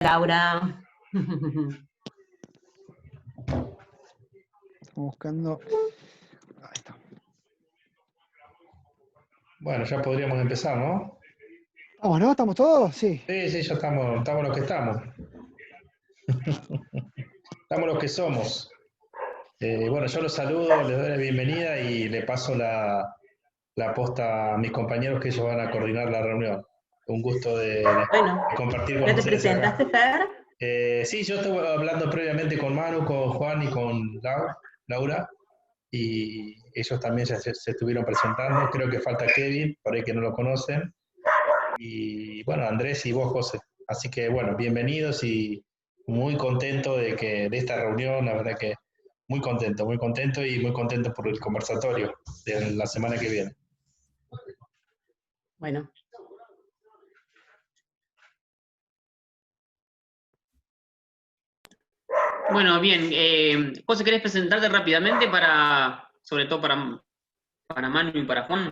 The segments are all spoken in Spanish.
Laura. Estamos buscando. Ahí está. Bueno, ya podríamos empezar, ¿no? Vamos, ¿no? ¿Estamos todos? Sí. Sí, ya estamos los que estamos. Estamos los que somos. Bueno, yo los saludo, les doy la bienvenida y le paso la posta a mis compañeros que ellos van a coordinar la reunión. Un gusto de compartir con ¿Ya te ustedes presentaste, acá. Fer? Sí, yo estuve hablando previamente con Manu, con Juan y con Laura, y ellos también ya se estuvieron presentando. Creo que falta Kevin, por ahí que no lo conocen, y bueno, Andrés y vos, José. Así que bueno, bienvenidos y muy contento de esta reunión, la verdad que muy contento y muy contento por el conversatorio de la semana que viene. Bueno. Bueno, bien. José, ¿querés presentarte rápidamente sobre todo para Manu y para Juan?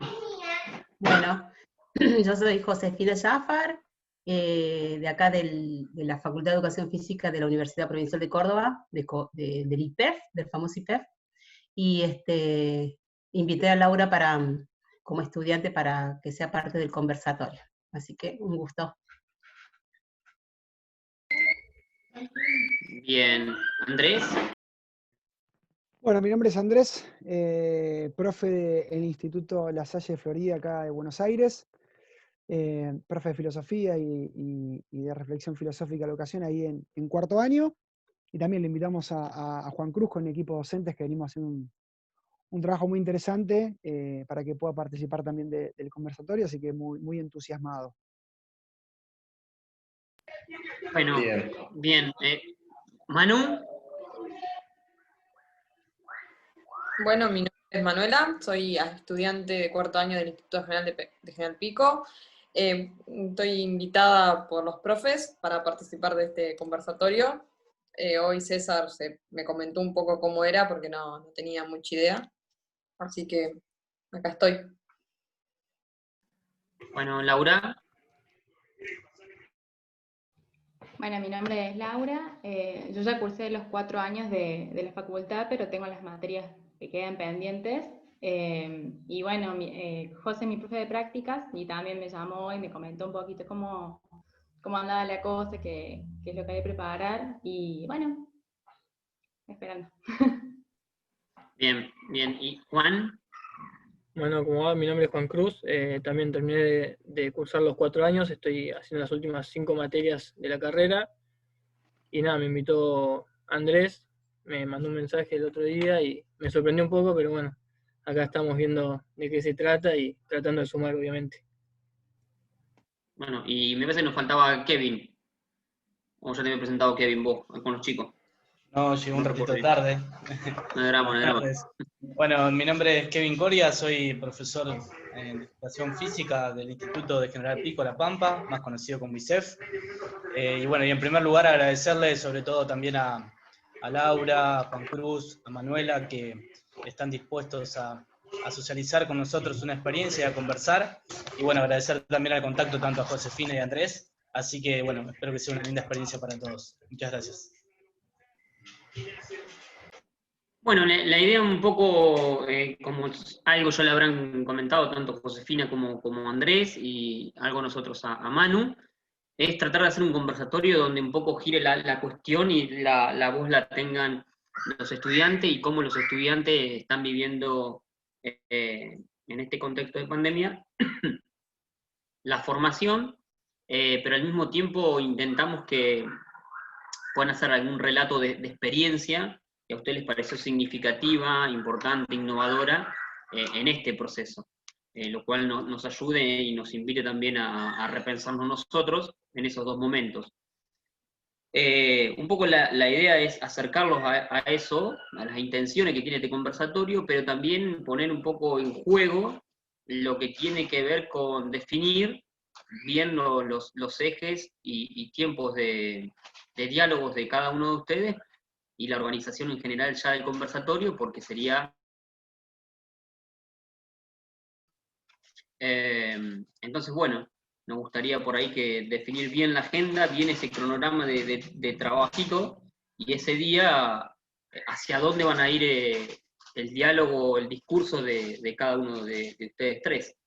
Bueno, yo soy Josefina Jafar, de acá de la Facultad de Educación Física de la Universidad Provincial de Córdoba, del IPEF, del famoso IPEF, y invité a Laura como estudiante para que sea parte del conversatorio. Así que un gusto. Bien. ¿Andrés? Bueno, mi nombre es Andrés, profe del Instituto La Salle de Florida, acá de Buenos Aires, profe de filosofía y de reflexión filosófica de la educación ahí en cuarto año. Y también le invitamos a Juan Cruz con el equipo docentes que venimos haciendo un trabajo muy interesante para que pueda participar también del conversatorio, así que muy entusiasmado. Bueno, bien. ¿Manu? Bueno, mi nombre es Manuela, soy estudiante de cuarto año del Instituto General de General Pico. Estoy invitada por los profes para participar de este conversatorio. Hoy César me comentó un poco cómo era porque no tenía mucha idea. Así que acá estoy. Bueno, Laura. Bueno, mi nombre es Laura. Yo ya cursé los 4 años de la facultad, pero tengo las materias que quedan pendientes. Y bueno, José es mi profe de prácticas y también me llamó y me comentó un poquito cómo andaba la cosa, qué es lo que hay que preparar. Y bueno, esperando. Bien. ¿Y Juan? Bueno, como va, mi nombre es Juan Cruz, también terminé de cursar los 4 años, estoy haciendo las últimas 5 materias de la carrera, y nada, me invitó Andrés, me mandó un mensaje el otro día y me sorprendió un poco, pero bueno, acá estamos viendo de qué se trata y tratando de sumar, obviamente. Bueno, y me parece que nos faltaba Kevin. O ya te había presentado Kevin vos, con los chicos. No, llegué un ratito tarde. No hay drama. Bueno, mi nombre es Kevin Coria, soy profesor en Educación Física del Instituto de General Pico, La Pampa, más conocido como ISEF. Y bueno, y en primer lugar agradecerle sobre todo también a Laura, a Juan Cruz, a Manuela, que están dispuestos a socializar con nosotros una experiencia y a conversar. Y bueno, agradecer también al contacto tanto a Josefina y a Andrés. Así que bueno, espero que sea una linda experiencia para todos. Muchas gracias. Bueno, la idea un poco, como algo ya le habrán comentado tanto Josefina como Andrés y algo nosotros a Manu, es tratar de hacer un conversatorio donde un poco gire la cuestión y la voz la tengan los estudiantes y cómo los estudiantes están viviendo en este contexto de pandemia la formación, pero al mismo tiempo intentamos que puedan hacer algún relato de experiencia que a ustedes les pareció significativa, importante, innovadora en este proceso, lo cual nos ayude y nos invite también a repensarnos nosotros en esos dos momentos. Un poco la idea es acercarlos a eso, a las intenciones que tiene este conversatorio, pero también poner un poco en juego lo que tiene que ver con definir bien los ejes y tiempos de diálogos de cada uno de ustedes y la organización en general ya del conversatorio, porque sería... entonces, bueno, nos gustaría por ahí que definir bien la agenda, bien ese cronograma de trabajito, y ese día hacia dónde van a ir el diálogo, el discurso de cada uno de ustedes tres.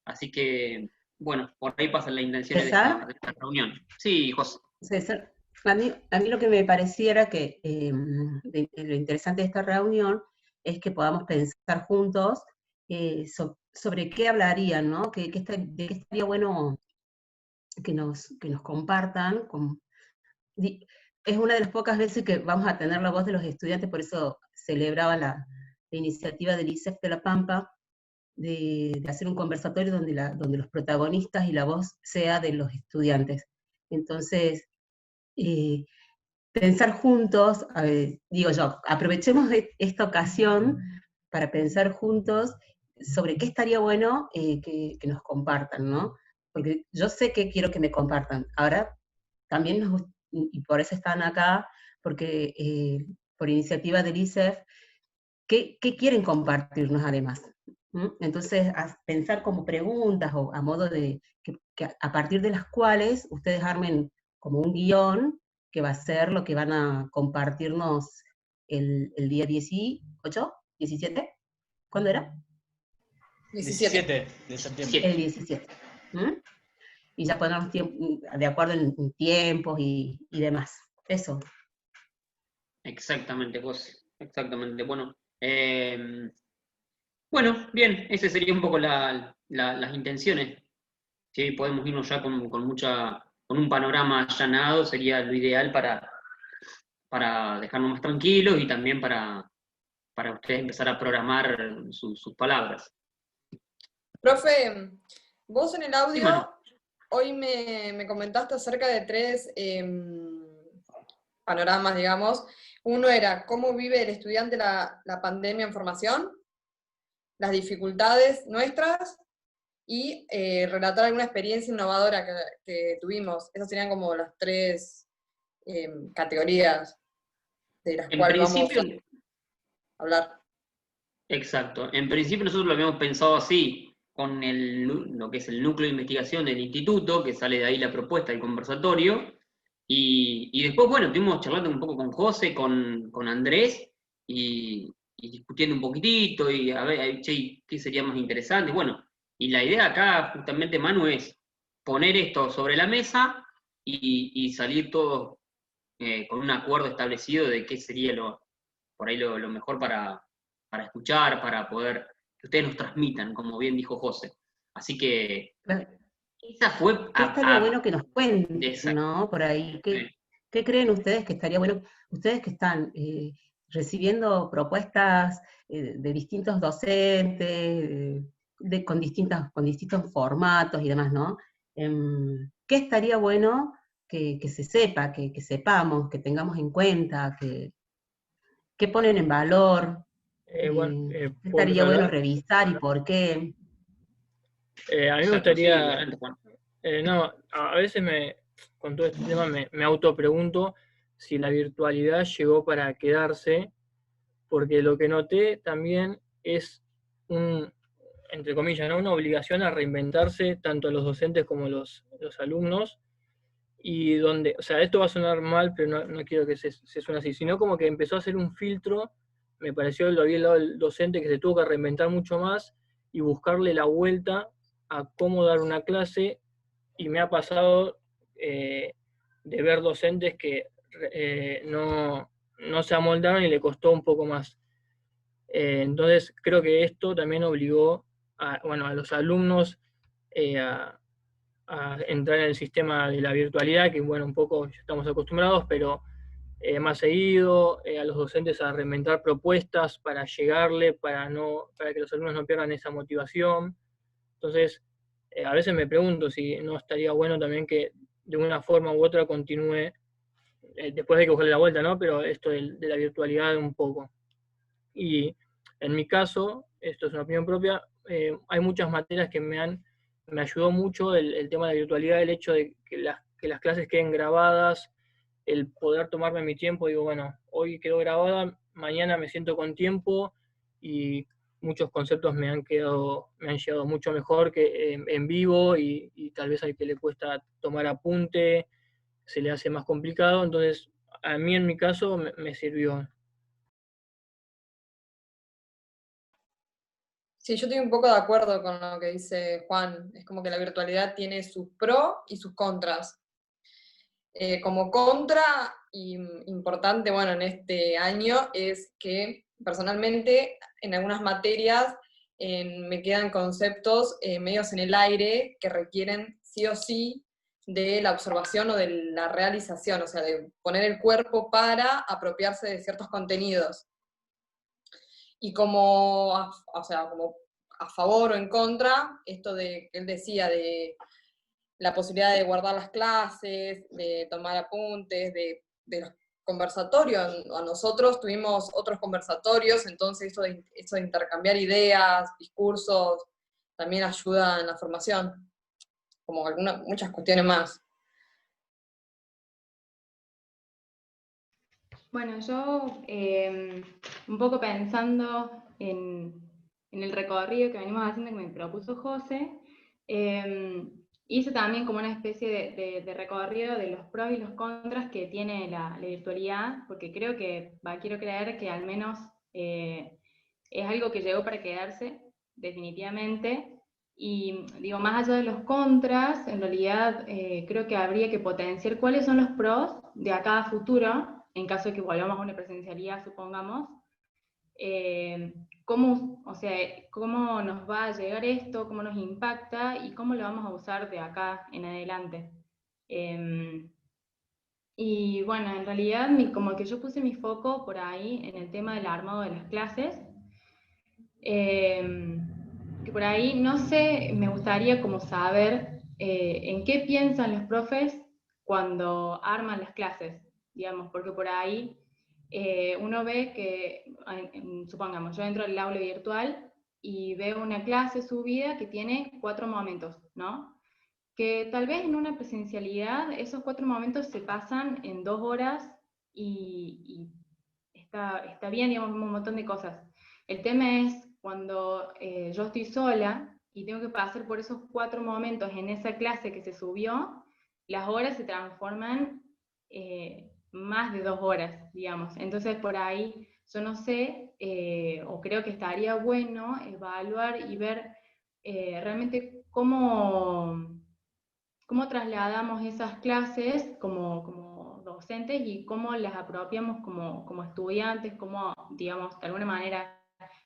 Así que, bueno, por ahí pasan las intenciones de ¿César? esta reunión. Sí, José. César, a mí lo que me pareciera que lo interesante de esta reunión es que podamos pensar juntos sobre qué hablarían, ¿no? De qué estaría bueno que nos compartan. Es una de las pocas veces que vamos a tener la voz de los estudiantes, por eso celebraba la iniciativa del ISEF de La Pampa, de hacer un conversatorio donde los protagonistas y la voz sea de los estudiantes. Entonces, pensar juntos, digo yo, aprovechemos esta ocasión para pensar juntos sobre qué estaría bueno que nos compartan, ¿no? Porque yo sé que quiero que me compartan. Ahora, también y por eso están acá, porque por iniciativa del ISEF, ¿qué quieren compartirnos además? Entonces, pensar como preguntas o a modo de, que a partir de las cuales ustedes armen como un guión que va a ser lo que van a compartirnos el día 18, 17, ¿cuándo era? 17 de septiembre. El 17. Y ya ponernos de acuerdo en tiempos y demás. Eso. Exactamente, José. Exactamente. Bueno, bueno, bien, ese sería un poco las intenciones. Sí, podemos irnos ya con un panorama allanado, sería lo ideal para dejarnos más tranquilos y también para ustedes empezar a programar sus palabras. Profe, vos en el Sí, audio Manu. hoy me comentaste acerca de 3 panoramas, digamos. Uno era cómo vive el estudiante la pandemia en formación, las dificultades nuestras y relatar alguna experiencia innovadora que tuvimos. Esas serían como las 3 categorías de las En cuales vamos principio, a hablar. exacto. En principio nosotros lo habíamos pensado así, con lo que es el núcleo de investigación del instituto, que sale de ahí la propuesta del conversatorio, y después, bueno, estuvimos charlando un poco con José, con Andrés, y discutiendo un poquitito, y a ver, che, ¿qué sería más interesante? Bueno, y la idea acá, justamente, Manu, es poner esto sobre la mesa y salir todos con un acuerdo establecido de qué sería por ahí lo mejor para escuchar, para poder que ustedes nos transmitan, como bien dijo José. Así que esa fue ¿Qué estaría bueno que nos cuenten, exacto. ¿no? Por ahí, ¿qué creen ustedes que estaría bueno? Ustedes que están recibiendo propuestas de distintos docentes, con distintos formatos y demás, ¿no? ¿Qué estaría bueno que se sepa, que sepamos, que tengamos en cuenta, que ponen en valor? Bueno, ¿Qué ¿puedo estaría empezar a bueno hablar? revisar y por qué? A mí me Exacto, sí, gustaría, adelante, Juan. no, a veces con todo este tema me autopregunto si la virtualidad llegó para quedarse, porque lo que noté también es entre comillas, ¿no? Una obligación a reinventarse tanto los docentes como los alumnos, y donde, o sea, esto va a sonar mal, pero no quiero que se suene así, sino como que empezó a hacer un filtro, me pareció, lo vi al lado del docente, que se tuvo que reinventar mucho más y buscarle la vuelta a cómo dar una clase, y me ha pasado de ver docentes que no se amoldaron y le costó un poco más. Entonces creo que esto también obligó a los alumnos a entrar en el sistema de la virtualidad, que bueno, un poco ya estamos acostumbrados, pero más seguido, a los docentes a reinventar propuestas para llegarle, para que los alumnos no pierdan esa motivación. Entonces, a veces me pregunto si no estaría bueno también que de una forma u otra continúe, después hay que buscarle la vuelta, ¿no? Pero esto de la virtualidad un poco. Y en mi caso, esto es una opinión propia, hay muchas materias que me ayudó mucho el tema de la virtualidad, el hecho de que las clases queden grabadas, el poder tomarme mi tiempo, digo, bueno, hoy quedó grabada, mañana me siento con tiempo y muchos conceptos me han llegado mucho mejor que en vivo, y tal vez al que le cuesta tomar apunte se le hace más complicado. Entonces, a mí en mi caso me sirvió. Sí, yo estoy un poco de acuerdo con lo que dice Juan. Es como que la virtualidad tiene sus pros y sus contras. Como contra, importante, bueno, en este año, es que personalmente en algunas materias me quedan conceptos medios en el aire que requieren sí o sí de la observación o de la realización, o sea, de poner el cuerpo para apropiarse de ciertos contenidos. Y como, o sea, como a favor o en contra, esto de que él decía de la posibilidad de guardar las clases, de tomar apuntes, de los conversatorios. A nosotros tuvimos otros conversatorios, entonces eso de intercambiar ideas, discursos, también ayuda en la formación, como muchas cuestiones más. Bueno, yo un poco pensando en el recorrido que venimos haciendo que me propuso José, hice también como una especie de recorrido de los pros y los contras que tiene la virtualidad, porque quiero creer que al menos es algo que llegó para quedarse, definitivamente. Y digo, más allá de los contras, en realidad creo que habría que potenciar cuáles son los pros de acá a futuro, en caso de que volvamos a una presencialidad, supongamos. ¿Cómo nos va a llegar esto? ¿Cómo nos impacta? ¿Y cómo lo vamos a usar de acá en adelante? Y bueno, en realidad como que yo puse mi foco por ahí en el tema del armado de las clases. Que por ahí, no sé, me gustaría como saber en qué piensan los profes cuando arman las clases, digamos, porque por ahí uno ve que, supongamos, yo entro al aula virtual y veo una clase subida que tiene 4 momentos, ¿no? Que tal vez en una presencialidad esos 4 momentos se pasan en 2 horas y está bien, digamos, un montón de cosas. El tema es cuando yo estoy sola y tengo que pasar por esos 4 momentos en esa clase que se subió, las horas se transforman más de 2 horas, digamos. Entonces por ahí yo no sé, o creo que estaría bueno evaluar y ver realmente cómo trasladamos esas clases como docentes y cómo las apropiamos como estudiantes, cómo, digamos, de alguna manera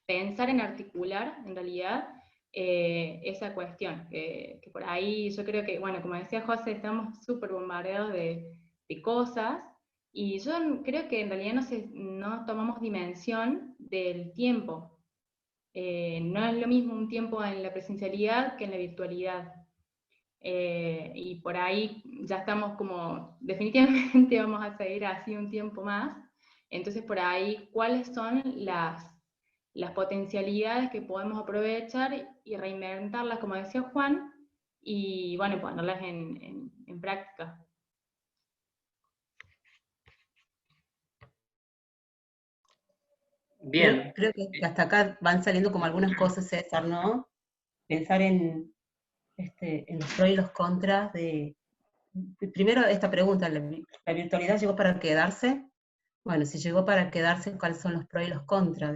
pensar en articular, en realidad, esa cuestión, que por ahí yo creo que, bueno, como decía José, estamos súper bombardeados de cosas, y yo creo que en realidad no tomamos dimensión del tiempo. No es lo mismo un tiempo en la presencialidad que en la virtualidad. Y por ahí ya estamos como, definitivamente vamos a seguir así un tiempo más. Entonces por ahí, ¿cuáles son las potencialidades que podemos aprovechar y reinventarlas, como decía Juan, y bueno, ponerlas en práctica? Bien. Creo que hasta acá van saliendo como algunas cosas, César, ¿no? Pensar en los pros y los contras de... Primero esta pregunta, ¿la virtualidad llegó para quedarse? Bueno, si llegó para quedarse, ¿cuáles son los pros y los contras?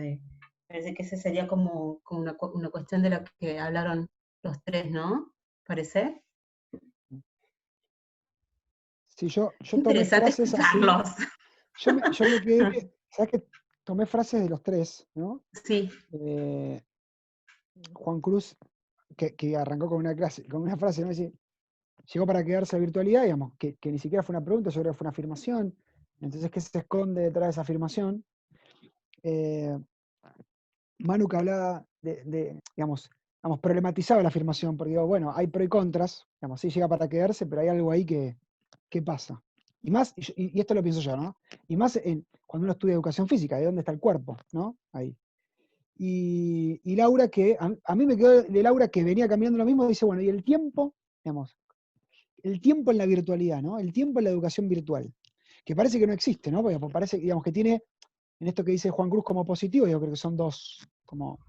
Parece que ese sería como una cuestión de la que hablaron los tres, ¿no? ¿Parece? Sí, yo tomé Interesante frases así. escucharlos. Yo me quedé, ¿sabes qué? Tomé frases de los tres, ¿no? Sí. Juan Cruz, que arrancó con una frase, ¿no? Dice, llegó para quedarse la virtualidad, digamos, que ni siquiera fue una pregunta, yo creo que fue una afirmación. Entonces, ¿qué se esconde detrás de esa afirmación? Manu, que hablaba digamos, problematizaba la afirmación, porque digo, bueno, hay pro y contras, digamos, sí llega para quedarse, pero hay algo ahí que pasa. Y más, y esto lo pienso yo, ¿no? Y más cuando uno estudia educación física, ¿de dónde está el cuerpo? ¿No? Ahí. Y Laura, que a mí me quedó de Laura que venía cambiando lo mismo, dice, bueno, y el tiempo, digamos, el tiempo en la virtualidad, ¿no? El tiempo en la educación virtual, que parece que no existe, ¿no? Porque parece, digamos, que tiene, en esto que dice Juan Cruz como positivo, yo creo que son dos, como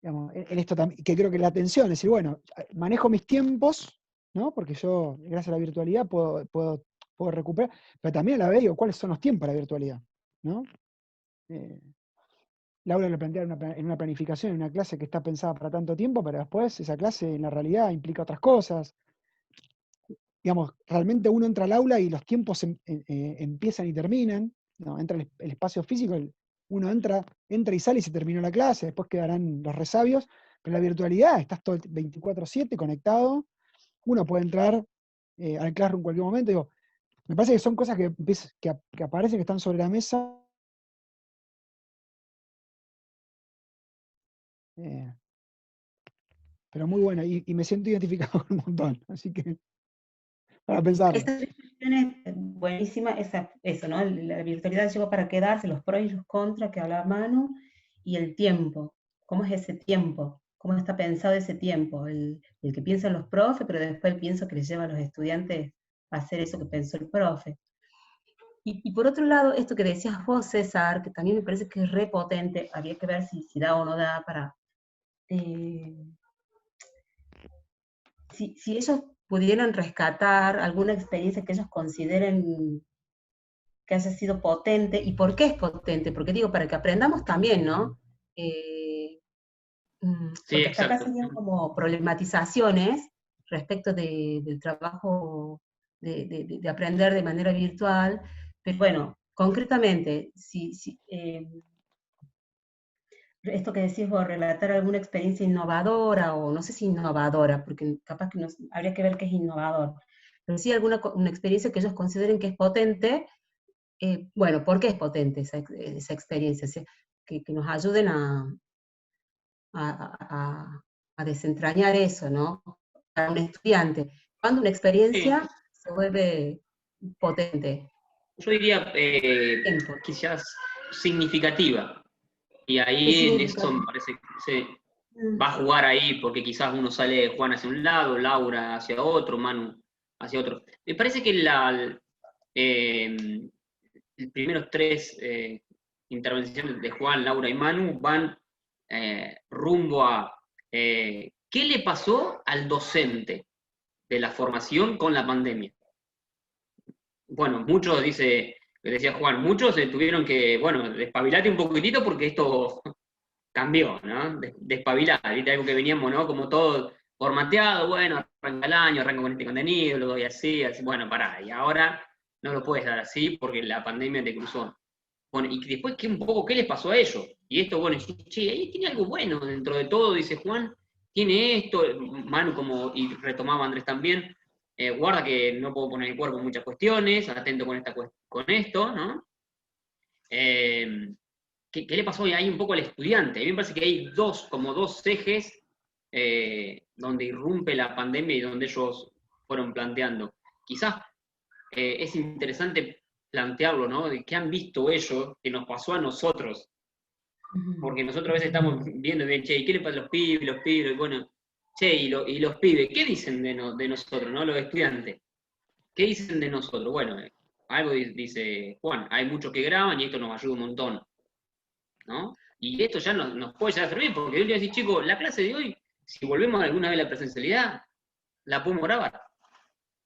digamos, en esto también, que creo que la atención, es decir, bueno, manejo mis tiempos, ¿no? Porque yo, gracias a la virtualidad, puedo recuperar, pero también a la vez digo, ¿cuáles son los tiempos para la virtualidad? ¿No? Laura lo plantea en una planificación, en una clase que está pensada para tanto tiempo, pero después esa clase en la realidad implica otras cosas. Digamos, realmente uno entra al aula y los tiempos empiezan y terminan, ¿no? Entra el espacio físico, uno entra y sale y se terminó la clase, después quedarán los resabios, pero en la virtualidad estás todo el 24/7 conectado, uno puede entrar al Classroom en cualquier momento. Digo, me parece que son cosas que aparecen, que están sobre la mesa. Pero muy buena, y me siento identificado con un montón, así que para pensar. Esta discusión es buenísima, eso, ¿no? La virtualidad llegó para quedarse, los pros y los contras que hablaba Manu, y el tiempo. ¿Cómo es ese tiempo? ¿Cómo está pensado ese tiempo? El que piensan los profes, pero después el pienso que les lleva a los estudiantes a hacer eso que pensó el profe. Y por otro lado, esto que decías vos, César, que también me parece que es re potente, habría que ver si da o no da para... si ellos pudieran rescatar alguna experiencia que ellos consideren que haya sido potente, ¿y por qué es potente? Porque digo, para que aprendamos también, ¿no? Porque hasta acá serían como problematizaciones respecto del trabajo de aprender de manera virtual, pero bueno, concretamente, esto que decís vos, relatar alguna experiencia innovadora, o no sé si innovadora, porque capaz que habría que ver qué es innovador, pero sí una experiencia que ellos consideren que es potente, bueno, ¿por qué es potente esa experiencia? O sea, que nos ayuden a desentrañar eso, ¿no? Para un estudiante, cuando una experiencia se vuelve potente. Yo diría quizás significativa. Y ahí en eso me parece que va a jugar ahí, porque quizás uno sale Juan hacia un lado, Laura hacia otro, Manu hacia otro. Me parece que los primeros tres intervenciones de Juan, Laura y Manu van rumbo a qué le pasó al docente de la formación con la pandemia. Bueno, muchos, decía Juan, muchos tuvieron que, bueno, despabilate un poquitito porque esto cambió, ¿no? Despabilar, ¿viste? Algo que veníamos, ¿no? Como todo formateado, bueno, arranca el año, arranco con este contenido, lo doy así, bueno, pará, y ahora no lo puedes dar así porque la pandemia te cruzó. Bueno, y después, ¿qué les pasó a ellos? Y esto, bueno, che, ahí tiene algo bueno dentro de todo, dice Juan, tiene esto, Manu, y retomaba Andrés también, guarda que no puedo poner el cuerpo en muchas cuestiones, atento con esto, ¿no? ¿Qué le pasó ahí un poco al estudiante? A mí me parece que hay dos ejes donde irrumpe la pandemia y donde ellos fueron planteando. Quizás es interesante plantearlo, ¿no? De qué han visto ellos que nos pasó a nosotros. Porque nosotros a veces estamos viendo, che, ¿qué le pasa a los pibes? Bueno, che, y los pibes, ¿qué dicen de nosotros, no? Los estudiantes. ¿Qué dicen de nosotros? Bueno, algo dice Juan, hay muchos que graban y esto nos ayuda un montón, ¿no? Y esto ya nos puede llegar a servir, porque yo le decir, chicos, la clase de hoy, si volvemos alguna vez a la presencialidad, la podemos grabar,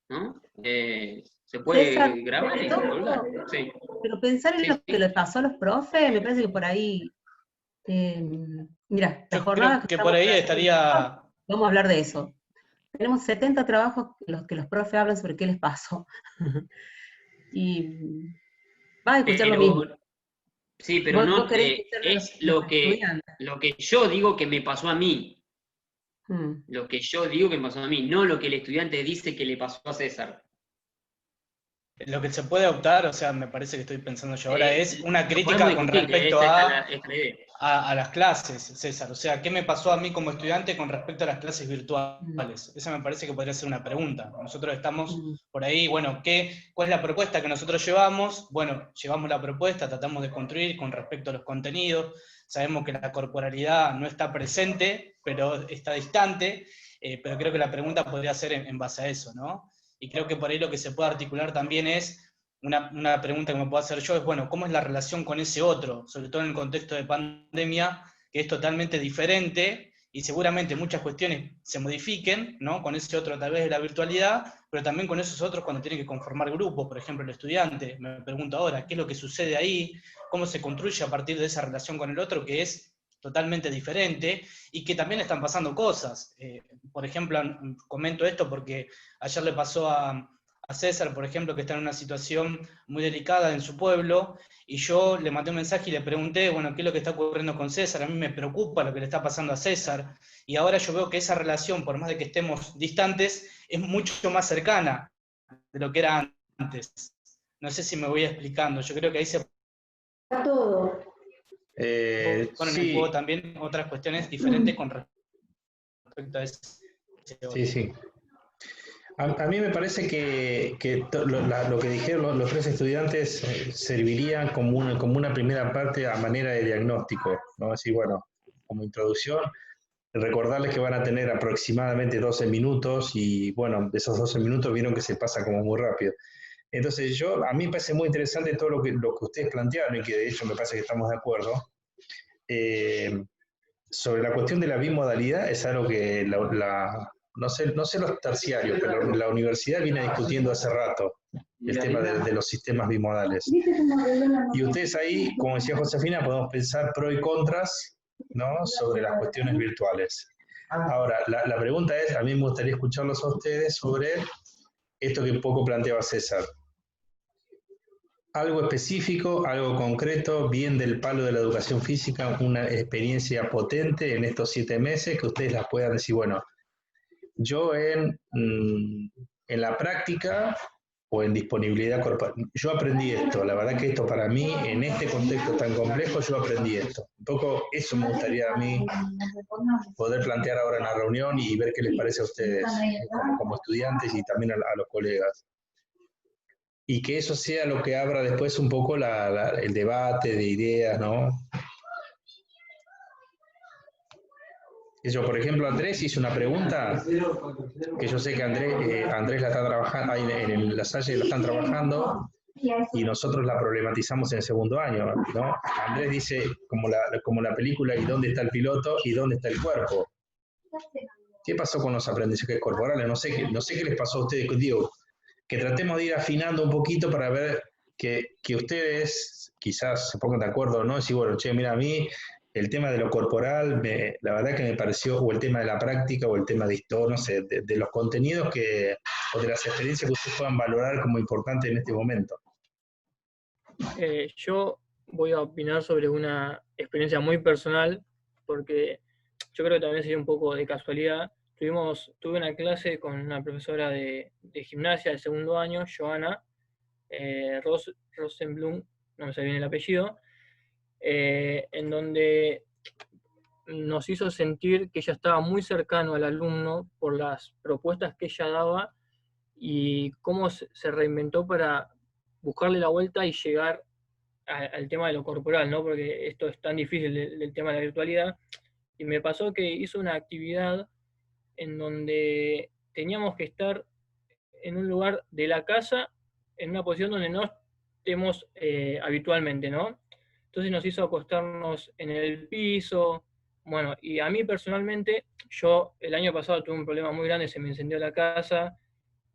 ¿no? Se puede grabar y se puede volver. Sí. Pero pensar en lo que le pasó a los profes, me parece que por ahí, mira, la jornada que por ahí estaría... Vamos a hablar de eso. Tenemos 70 trabajos en los que los profes hablan sobre qué les pasó. Y vas a escuchar lo mismo. Sí, pero no es lo que yo digo que me pasó a mí. Lo que yo digo que me pasó a mí, no lo que el estudiante dice que le pasó a César. Lo que se puede optar, o sea, me parece que estoy pensando yo ahora, es una crítica con respecto a las clases, César. O sea, ¿qué me pasó a mí como estudiante con respecto a las clases virtuales? Esa me parece que podría ser una pregunta. Nosotros estamos por ahí, bueno, ¿cuál es la propuesta que nosotros llevamos? Bueno, llevamos la propuesta, tratamos de construir con respecto a los contenidos. Sabemos que la corporalidad no está presente, pero está distante, pero creo que la pregunta podría ser en base a eso, ¿no? Y creo que por ahí lo que se puede articular también es, una pregunta que me puedo hacer yo es, bueno, ¿cómo es la relación con ese otro? Sobre todo en el contexto de pandemia, que es totalmente diferente, y seguramente muchas cuestiones se modifiquen, ¿no? Con ese otro a través de la virtualidad, pero también con esos otros cuando tienen que conformar grupos, por ejemplo, el estudiante. Me pregunto ahora, ¿qué es lo que sucede ahí? ¿Cómo se construye a partir de esa relación con el otro que es totalmente diferente y que también están pasando cosas? Por ejemplo, comento esto porque ayer le pasó a César, por ejemplo, que está en una situación muy delicada en su pueblo, y yo le mandé un mensaje y le pregunté, bueno, ¿qué es lo que está ocurriendo con César? A mí me preocupa lo que le está pasando a César, y ahora yo veo que esa relación, por más de que estemos distantes, es mucho más cercana de lo que era antes. No sé si me voy explicando, yo creo que ahí se todo. ponen en Sí, juego también otras cuestiones diferentes con respecto a ese sí, sí. A mí me parece que lo que dijeron los tres estudiantes serviría como una primera parte a manera de diagnóstico, ¿no? Así, bueno, como introducción, recordarles que van a tener aproximadamente 12 minutos y, bueno, de esos 12 minutos vieron que se pasa como muy rápido. Entonces, a mí me parece muy interesante todo lo que ustedes plantearon y que de hecho me parece que estamos de acuerdo. Sobre la cuestión de la bimodalidad es algo que no sé los terciarios, pero la universidad viene discutiendo hace rato el tema de los sistemas bimodales. Y ustedes ahí, como decía Josefina, podemos pensar pros y contras, ¿no? Sobre las cuestiones virtuales. Ahora, la pregunta es, a mí me gustaría escucharlos a ustedes sobre esto que un poco planteaba César. Algo específico, algo concreto, bien del palo de la educación física, una experiencia potente en estos 7 meses que ustedes las puedan decir, bueno, yo en la práctica o en disponibilidad corporal, yo aprendí esto, la verdad que esto para mí, en este contexto tan complejo, yo aprendí esto. Un poco eso me gustaría a mí poder plantear ahora en la reunión y ver qué les parece a ustedes como estudiantes y también a los colegas. Y que eso sea lo que abra después un poco el debate de ideas, ¿no? Yo, por ejemplo, Andrés hizo una pregunta que yo sé que Andrés la está trabajando, ahí en la Salle la están trabajando y nosotros la problematizamos en el segundo año, ¿no? Andrés dice, como la película, ¿y dónde está el piloto y dónde está el cuerpo? ¿Qué pasó con los aprendizajes corporales? No sé qué les pasó a ustedes, digo, que tratemos de ir afinando un poquito para ver que ustedes quizás se pongan de acuerdo, ¿no? Decir, bueno, che, mira, a mí el tema de lo corporal, la verdad que me pareció, o el tema de la práctica, o el tema de historia, no sé, de los contenidos o de las experiencias que ustedes puedan valorar como importantes en este momento. Yo voy a opinar sobre una experiencia muy personal, porque yo creo que también sería un poco de casualidad. Tuve una clase con una profesora de gimnasia del segundo año, Joana Rosenblum, no me sale bien el apellido, en donde nos hizo sentir que ella estaba muy cercano al alumno por las propuestas que ella daba y cómo se reinventó para buscarle la vuelta y llegar al tema de lo corporal, ¿no? Porque esto es tan difícil del tema de la virtualidad. Y me pasó que hizo una actividad en donde teníamos que estar en un lugar de la casa, en una posición donde no estemos habitualmente, ¿no? Entonces nos hizo acostarnos en el piso. Bueno, y a mí personalmente, yo el año pasado tuve un problema muy grande, se me incendió la casa,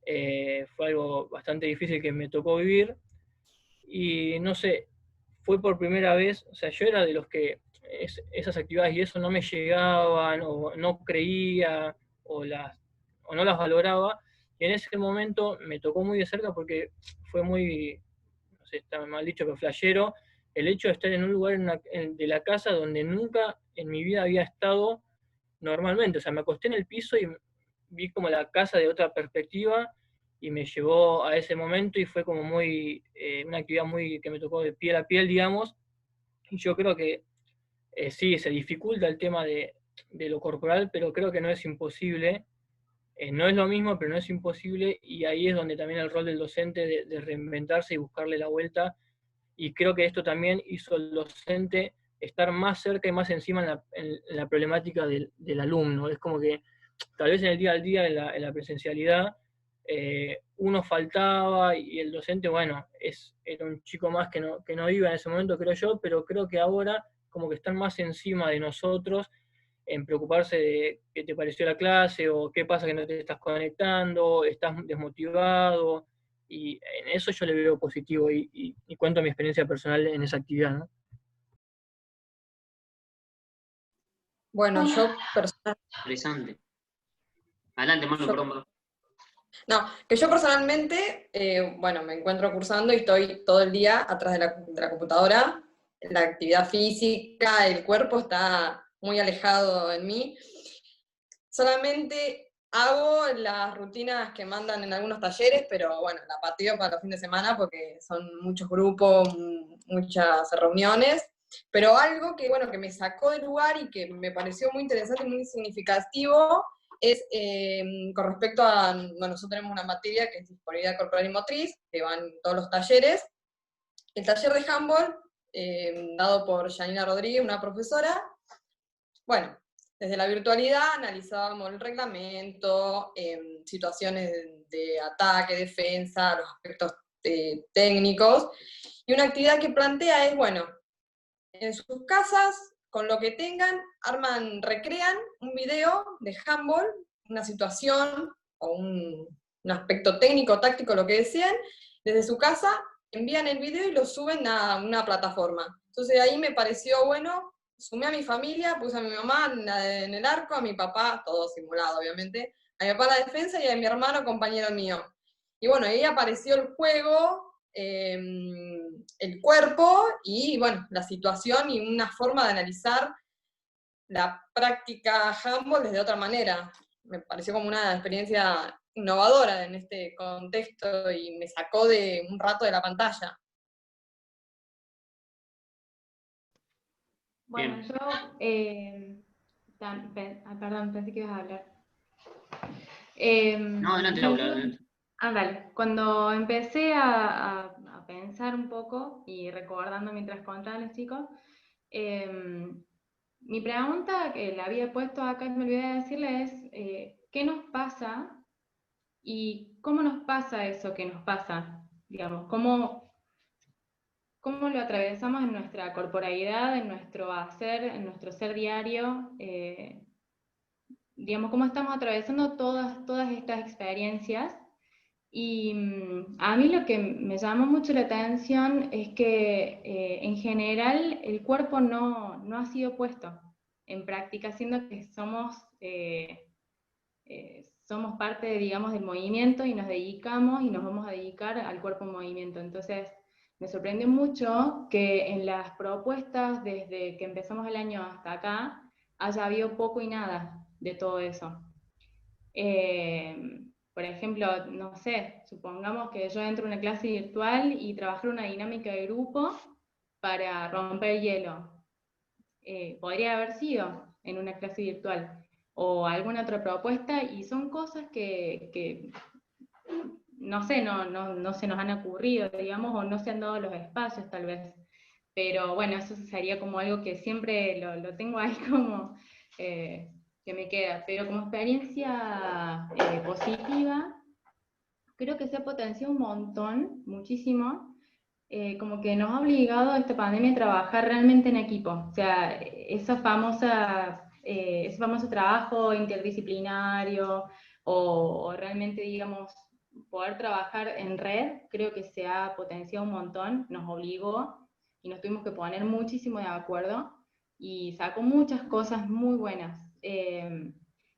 fue algo bastante difícil que me tocó vivir, y no sé, fue por primera vez, o sea, yo era de los que esas actividades y eso no me llegaban, o no creía, o no las valoraba, y en ese momento me tocó muy de cerca porque fue muy, no sé, está mal dicho, pero flashero, el hecho de estar en un lugar de la casa donde nunca en mi vida había estado normalmente. O sea, me acosté en el piso y vi como la casa de otra perspectiva y me llevó a ese momento y fue como muy, una actividad muy que me tocó de piel a piel, digamos. Y yo creo que sí, se dificulta el tema de lo corporal, pero creo que no es imposible. No es lo mismo, pero no es imposible, y ahí es donde también el rol del docente de reinventarse y buscarle la vuelta, y creo que esto también hizo al docente estar más cerca y más encima en la problemática del alumno. Es como que tal vez en el día al día, en la presencialidad, uno faltaba y el docente, bueno, era un chico más que no iba en ese momento, creo yo, pero creo que ahora como que están más encima de nosotros en preocuparse de qué te pareció la clase, o qué pasa que no te estás conectando, estás desmotivado, y en eso yo le veo positivo, y cuento mi experiencia personal en esa actividad, ¿no? Bueno, Interesante. Adelante, Manu, perdón. No, que yo personalmente, bueno, me encuentro cursando y estoy todo el día atrás de la computadora. La actividad física, el cuerpo está muy alejado en mí. Solamente hago las rutinas que mandan en algunos talleres, pero bueno, la pateo para los fines de semana porque son muchos grupos, muchas reuniones. Pero algo que, bueno, que me sacó del lugar y que me pareció muy interesante y muy significativo es con respecto a, bueno, nosotros tenemos una materia que es disponibilidad corporal y motriz, que van todos los talleres. El taller de handball, dado por Janina Rodríguez, una profesora, bueno, desde la virtualidad analizábamos el reglamento, situaciones de ataque, defensa, los aspectos técnicos, y una actividad que plantea es, bueno, en sus casas, con lo que tengan, recrean un video de handball, una situación o un aspecto técnico, táctico, lo que desean, desde su casa, envían el video y lo suben a una plataforma. Entonces ahí me pareció bueno, sumé a mi familia, puse a mi mamá en el arco, a mi papá, todo simulado obviamente, a mi papá en la defensa y a mi hermano, compañero mío. Y bueno, ahí apareció el juego, el cuerpo y bueno, la situación y una forma de analizar la práctica handball desde otra manera. Me pareció como una experiencia innovadora en este contexto y me sacó de un rato de la pantalla. Bueno, yo, perdón, pensé que ibas a hablar. No, adelante, Laura, adelante. Vale. Cuando empecé a pensar un poco y recordando mientras contaban los chicos, mi pregunta que le había puesto acá, me olvidé de decirle, es ¿qué nos pasa y cómo nos pasa eso que nos pasa? Digamos, ¿cómo lo atravesamos en nuestra corporalidad, en nuestro hacer, en nuestro ser diario? Digamos, cómo estamos atravesando todas estas experiencias. Y a mí lo que me llamó mucho la atención es que en general el cuerpo no ha sido puesto en práctica, siendo que somos parte, digamos, del movimiento y nos dedicamos y nos vamos a dedicar al cuerpo en movimiento. Entonces, me sorprendió mucho que en las propuestas, desde que empezamos el año hasta acá, haya habido poco y nada de todo eso. Por ejemplo, no sé, supongamos que yo entro a una clase virtual y trabajar una dinámica de grupo para romper el hielo. Podría haber sido en una clase virtual o alguna otra propuesta, y son cosas que no sé, no se nos han ocurrido, digamos, o no se han dado los espacios tal vez. Pero bueno, eso sería como algo que siempre lo tengo ahí como que me queda. Pero como experiencia positiva, creo que se ha potenciado un montón, muchísimo, como que nos ha obligado a esta pandemia a trabajar realmente en equipo. O sea, ese famoso trabajo interdisciplinario o realmente, digamos, poder trabajar en red, creo que se ha potenciado un montón, nos obligó y nos tuvimos que poner muchísimo de acuerdo y sacó muchas cosas muy buenas.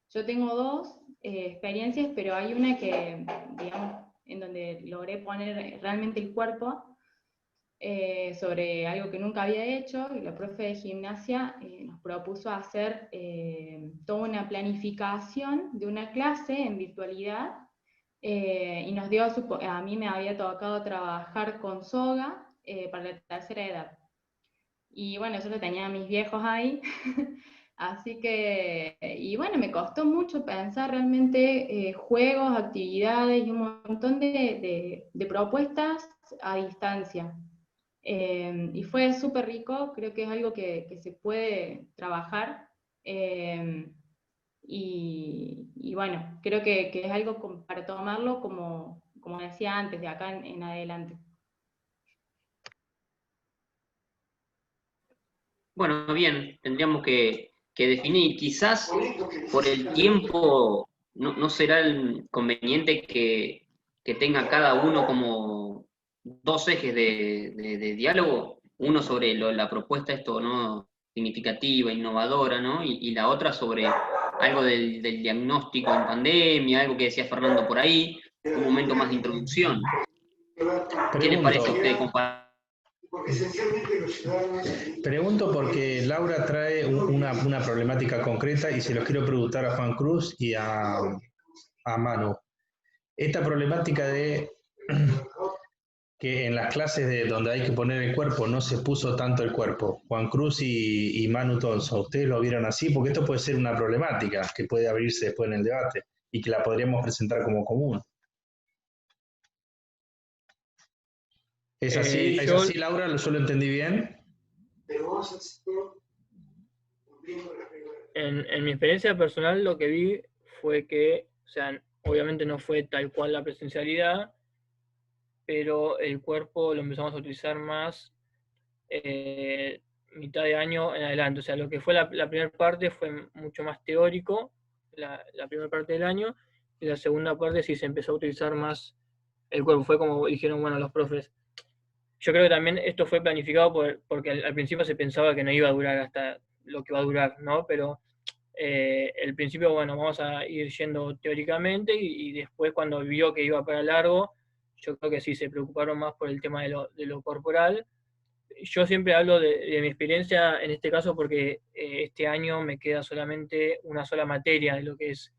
Yo tengo dos experiencias, pero hay una que, digamos, en donde logré poner realmente el cuerpo sobre algo que nunca había hecho, y la profe de gimnasia nos propuso hacer toda una planificación de una clase en virtualidad, y nos dio, a mí me había tocado trabajar con soga para la tercera edad. Y bueno, yo lo tenía a mis viejos ahí, así que, y bueno, me costó mucho pensar realmente juegos, actividades y un montón de propuestas a distancia. Y fue súper rico, creo que es algo que se puede trabajar. Y bueno, creo que es algo para tomarlo como decía antes, de acá en adelante. Bueno, bien, tendríamos que que definir. Quizás por el tiempo no será conveniente que tenga cada uno como dos ejes de diálogo, uno sobre la propuesta esto, ¿no? Significativa, innovadora, ¿no? Y la otra sobre algo del diagnóstico en pandemia, algo que decía Fernando por ahí, un momento más de introducción. ¿Qué le parece a usted, compadre? Pregunto porque Laura trae una problemática concreta y se los quiero preguntar a Juan Cruz y a Manu. Esta problemática de que en las clases donde hay que poner el cuerpo no se puso tanto el cuerpo. Juan Cruz y Manu Tonso, ¿ustedes lo vieron así? Porque esto puede ser una problemática que puede abrirse después en el debate y que la podríamos presentar como común. ¿Es así? ¿Es así, Laura? ¿Yo lo entendí bien? En mi experiencia personal lo que vi fue que, o sea, obviamente no fue tal cual la presencialidad, pero el cuerpo lo empezamos a utilizar más mitad de año en adelante. O sea, lo que fue la primera parte fue mucho más teórico, la primera parte del año, y la segunda parte sí se empezó a utilizar más el cuerpo. Fue como dijeron, bueno, los profes. Yo creo que también esto fue planificado porque al principio se pensaba que no iba a durar hasta lo que va a durar, ¿no? Pero el principio, bueno, vamos a ir yendo teóricamente y después cuando vio que iba para largo, yo creo que sí se preocuparon más por el tema de lo corporal. Yo siempre hablo de mi experiencia en este caso porque este año me queda solamente una sola materia de lo que es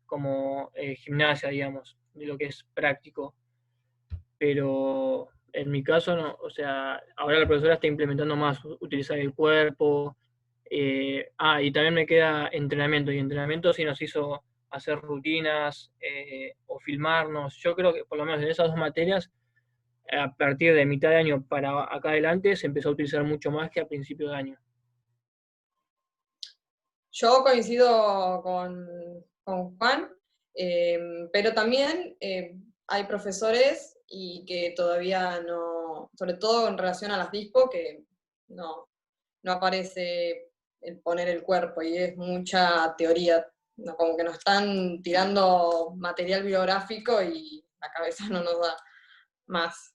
como gimnasia, digamos, de lo que es práctico. Pero en mi caso, no, o sea, ahora la profesora está implementando más utilizar el cuerpo. Y también me queda entrenamiento, y entrenamiento sí nos hizo hacer rutinas o filmarnos. Yo creo que por lo menos en esas dos materias, a partir de mitad de año para acá adelante, se empezó a utilizar mucho más que a principio de año. Yo coincido con Juan, pero también hay profesores y que todavía no, sobre todo en relación a las dispo, que no aparece el poner el cuerpo y es mucha teoría, ¿no? Como que nos están tirando material biográfico y la cabeza no nos da más.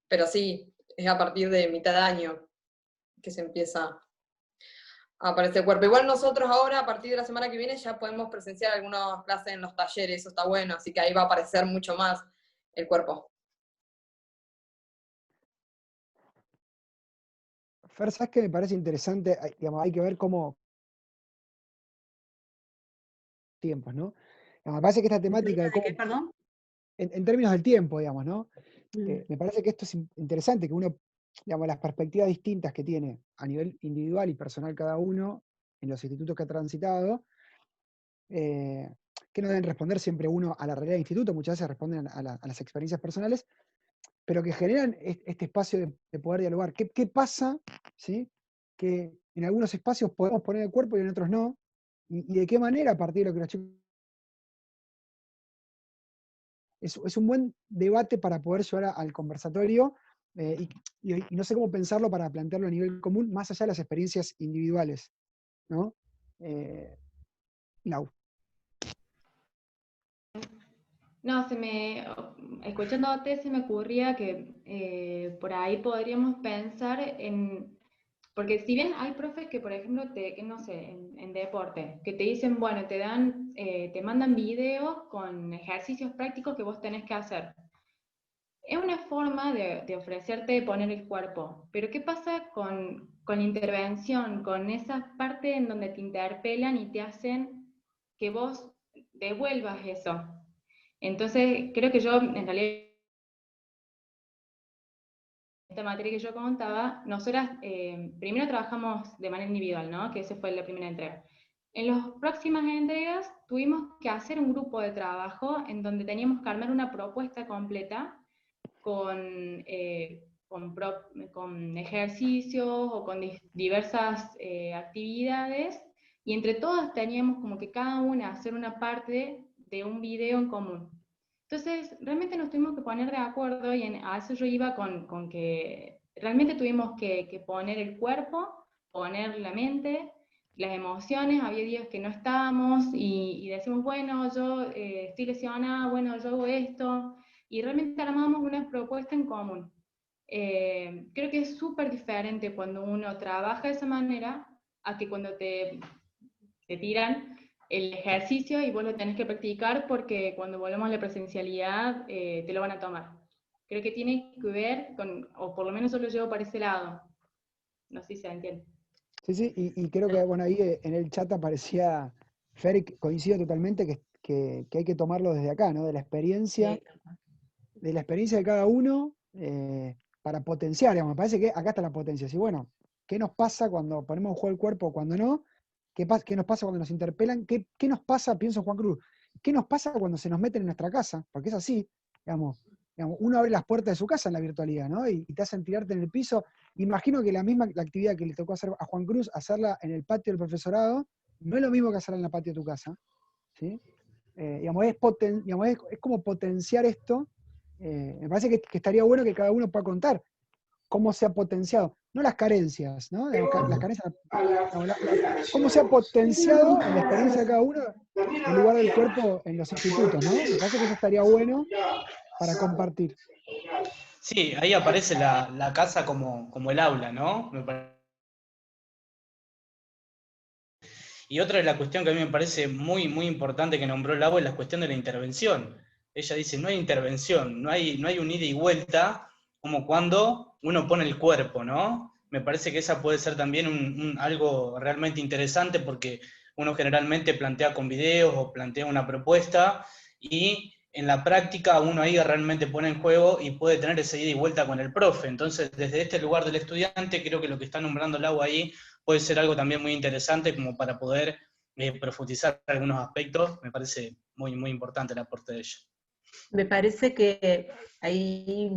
Pero sí, es a partir de mitad de año que se empieza a aparecer el cuerpo. Igual nosotros ahora, a partir de la semana que viene, ya podemos presenciar algunas clases en los talleres, eso está bueno, así que ahí va a aparecer mucho más el cuerpo. Fer, ¿sabes qué me parece interesante? Digamos, hay que ver cómo tiempos, ¿no? Me parece que esta temática de cómo, ¿Qué, perdón? en términos del tiempo, digamos, ¿no? Me parece que esto es interesante, que uno, digamos, las perspectivas distintas que tiene a nivel individual y personal cada uno en los institutos que ha transitado, que no deben responder siempre uno a la realidad del instituto, muchas veces responden a las experiencias personales, pero que generan este espacio de poder dialogar. ¿Qué pasa, ¿sí? Que en algunos espacios podemos poner el cuerpo y en otros no? ¿Y de qué manera, a partir de lo que los chicos... Es un buen debate para poder llevar al conversatorio y no sé cómo pensarlo para plantearlo a nivel común, más allá de las experiencias individuales, ¿no? Lau. No, escuchándote se me ocurría que por ahí podríamos pensar en, porque si bien hay profes que, por ejemplo, no sé, en deporte, que te dicen, bueno, te mandan videos con ejercicios prácticos que vos tenés que hacer. Es una forma de ofrecerte poner el cuerpo, pero ¿qué pasa con la intervención, con esas partes en donde te interpelan y te hacen que vos devuelvas eso? Entonces, creo que yo, en realidad, esta materia que yo contaba, nosotras primero trabajamos de manera individual, ¿no? Que esa fue la primera entrega. En las próximas entregas tuvimos que hacer un grupo de trabajo en donde teníamos que armar una propuesta completa con ejercicios o con diversas actividades, y entre todos teníamos como que cada una hacer una parte de un video en común. Entonces, realmente nos tuvimos que poner de acuerdo y a eso yo iba con que realmente tuvimos que poner el cuerpo, poner la mente, las emociones, había días que no estábamos y decimos, bueno, yo estoy lesionada, bueno, yo hago esto, y realmente armamos una propuesta en común. Creo que es súper diferente cuando uno trabaja de esa manera a que cuando te tiran el ejercicio y vos lo tenés que practicar porque cuando volvemos a la presencialidad te lo van a tomar. Creo que tiene que ver con, o por lo menos yo lo llevo para ese lado. No sé si se entiende. Sí, sí, y creo que bueno, ahí en el chat aparecía Fer, coincido totalmente que hay que tomarlo desde acá, ¿no? De la experiencia de cada uno para potenciar, digamos. Me parece que acá está la potencia. Sí, bueno, ¿qué nos pasa cuando ponemos en juego el cuerpo o cuando no? ¿Qué nos pasa cuando nos interpelan? ¿Qué nos pasa, pienso Juan Cruz, qué nos pasa cuando se nos meten en nuestra casa? Porque es así, digamos, uno abre las puertas de su casa en la virtualidad, ¿no? Y te hacen tirarte en el piso. Imagino que la actividad que le tocó hacer a Juan Cruz, hacerla en el patio del profesorado, no es lo mismo que hacerla en el patio de tu casa, ¿sí? Digamos, es como potenciar esto. Me parece que estaría bueno que cada uno pueda contar cómo se ha potenciado, no las carencias, ¿no? Las carencias, cómo se ha potenciado en la experiencia de cada uno el lugar del cuerpo en los institutos, ¿no? Me parece que eso estaría bueno para compartir. Sí, ahí aparece la casa como el aula, ¿no? Y otra de la cuestión que a mí me parece muy, muy importante que nombró Lau es la cuestión de la intervención. Ella dice, no hay intervención, no hay un ida y vuelta, como cuando uno pone el cuerpo, ¿no? Me parece que esa puede ser también algo realmente interesante porque uno generalmente plantea con videos o plantea una propuesta y en la práctica uno ahí realmente pone en juego y puede tener esa ida y vuelta con el profe. Entonces, desde este lugar del estudiante, creo que lo que está nombrando Lau ahí puede ser algo también muy interesante como para poder profundizar algunos aspectos. Me parece muy, muy importante el aporte de ella. Me parece que ahí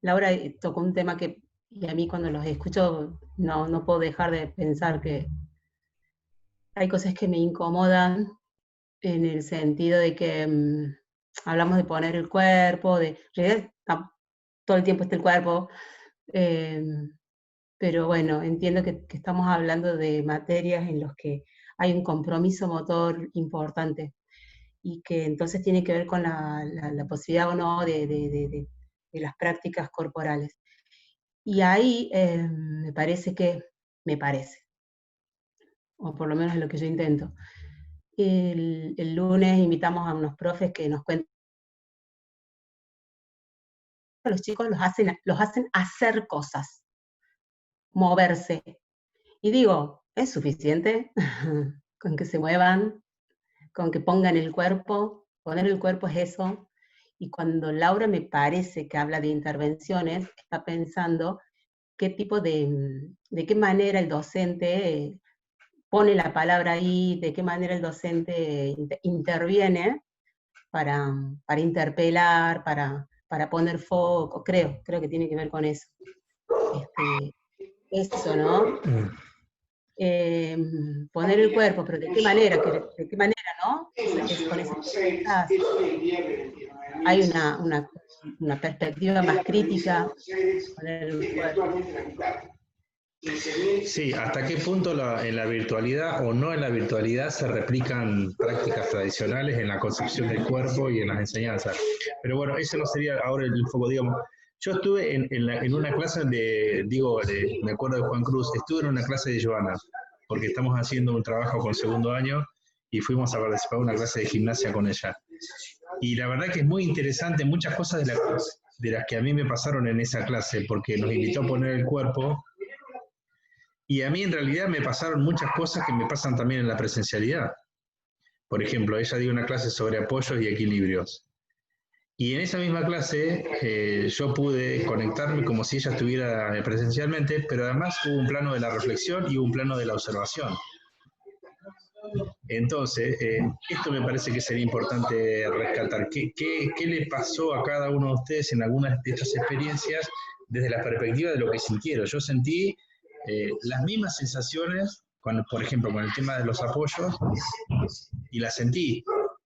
Laura tocó un tema que, y a mí cuando los escucho no puedo dejar de pensar que hay cosas que me incomodan en el sentido de que hablamos de poner el cuerpo, en realidad todo el tiempo está el cuerpo, pero bueno, entiendo que estamos hablando de materias en las que hay un compromiso motor importante y que entonces tiene que ver con la posibilidad o no de las prácticas corporales. Y ahí me parece, o por lo menos es lo que yo intento. El lunes invitamos a unos profes que nos cuentan, a los chicos los hacen hacer cosas, moverse. Y digo, ¿es suficiente con que se muevan, con que pongan el cuerpo? Poner el cuerpo es eso. Y cuando Laura me parece que habla de intervenciones, está pensando qué tipo de qué manera el docente pone la palabra ahí, de qué manera el docente interviene para interpelar, para poner foco, creo que tiene que ver con eso. Eso, ¿no? Poner el cuerpo, pero ¿de qué manera, no? Con hay una perspectiva más crítica. Poner el cuerpo. Sí, ¿hasta qué punto en la virtualidad o no en la virtualidad se replican prácticas tradicionales en la concepción del cuerpo y en las enseñanzas? Pero bueno, ese no sería ahora el foco, digamos. Yo estuve en una clase me acuerdo de Juan Cruz, estuve en una clase de Joana, porque estamos haciendo un trabajo con segundo año y fuimos a participar en una clase de gimnasia con ella. Y la verdad que es muy interesante muchas cosas de las que a mí me pasaron en esa clase, porque nos invitó a poner el cuerpo. Y a mí en realidad me pasaron muchas cosas que me pasan también en la presencialidad. Por ejemplo, ella dio una clase sobre apoyos y equilibrios. Y en esa misma clase yo pude conectarme como si ella estuviera presencialmente, pero además hubo un plano de la reflexión y un plano de la observación. Entonces, esto me parece que sería importante rescatar. ¿Qué le pasó a cada uno de ustedes en algunas de estas experiencias desde la perspectiva de lo que sintieron? Yo sentí las mismas sensaciones, por ejemplo, con el tema de los apoyos, y las sentí,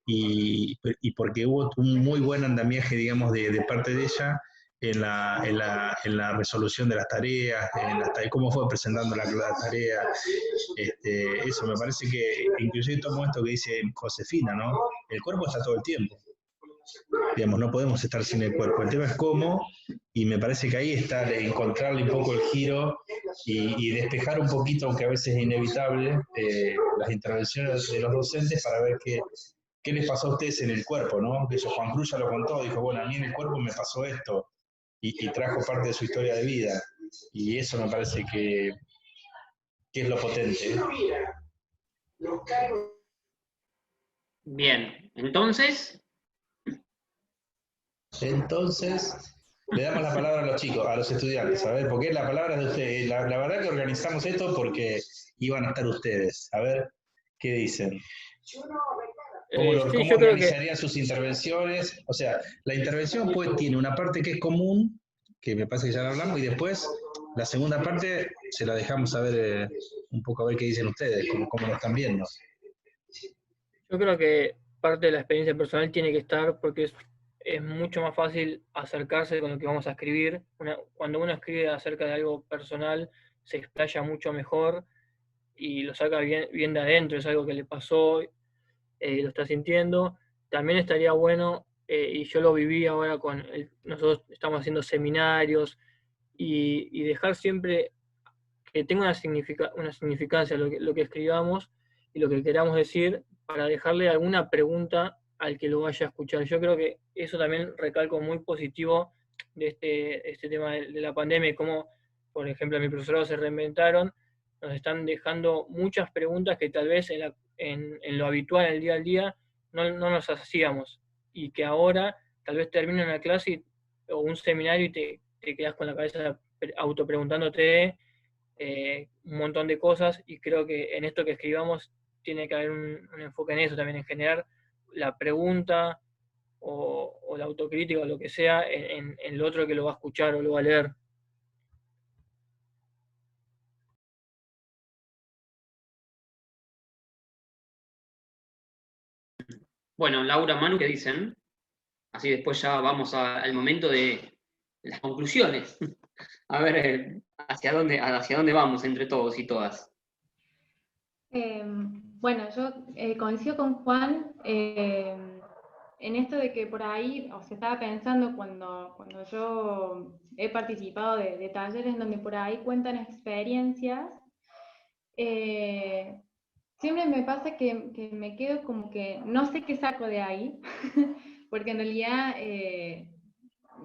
y porque hubo un muy buen andamiaje, digamos, de parte de ella, en la resolución de las tareas, cómo fue presentando la tarea. Eso me parece que, inclusive tomo esto que dice Josefina, ¿no? El cuerpo está todo el tiempo. Digamos, no podemos estar sin el cuerpo. El tema es cómo, y me parece que ahí está encontrarle un poco el giro y despejar un poquito, aunque a veces es inevitable, las intervenciones de los docentes para ver qué les pasó a ustedes en el cuerpo, ¿no? Que eso Juan Cruz ya lo contó, dijo, bueno, a mí en el cuerpo me pasó esto, y trajo parte de su historia de vida. Y eso me parece que es lo potente, ¿eh? Bien, entonces, le damos la palabra a los chicos, a los estudiantes, a ver, porque la palabra es de ustedes. La verdad que organizamos esto porque iban a estar ustedes. A ver, ¿qué dicen? ¿Cómo organizarían sus intervenciones? O sea, la intervención pues tiene una parte que es común, que me parece que ya la hablamos, y después la segunda parte se la dejamos a ver un poco a ver qué dicen ustedes, cómo lo están viendo. Yo creo que parte de la experiencia personal tiene que estar porque es mucho más fácil acercarse con lo que vamos a escribir. Cuando uno escribe acerca de algo personal, se explaya mucho mejor y lo saca bien de adentro, es algo que le pasó, lo está sintiendo. También estaría bueno, y yo lo viví ahora nosotros estamos haciendo seminarios, y dejar siempre que tenga una significancia lo que escribamos y lo que queramos decir, para dejarle alguna pregunta al que lo vaya a escuchar. Yo creo que eso también recalco muy positivo de este tema de la pandemia y cómo, por ejemplo, a mi profesorado se reinventaron, nos están dejando muchas preguntas que tal vez en lo habitual, en el día al día, no nos hacíamos, y que ahora tal vez termina una clase o un seminario y te quedas con la cabeza autopreguntándote un montón de cosas, y creo que en esto que escribamos tiene que haber un enfoque en eso también, en generar la pregunta o la autocrítica o lo que sea en el otro que lo va a escuchar o lo va a leer. bueno, Laura, Manu, ¿qué dicen? Así después ya vamos al momento de las conclusiones. A ver, hacia dónde vamos entre todos y todas. Bueno, yo coincido con Juan en esto de que por ahí, o se estaba pensando cuando yo he participado de talleres donde por ahí cuentan experiencias, siempre me pasa que me quedo como que no sé qué saco de ahí, porque en realidad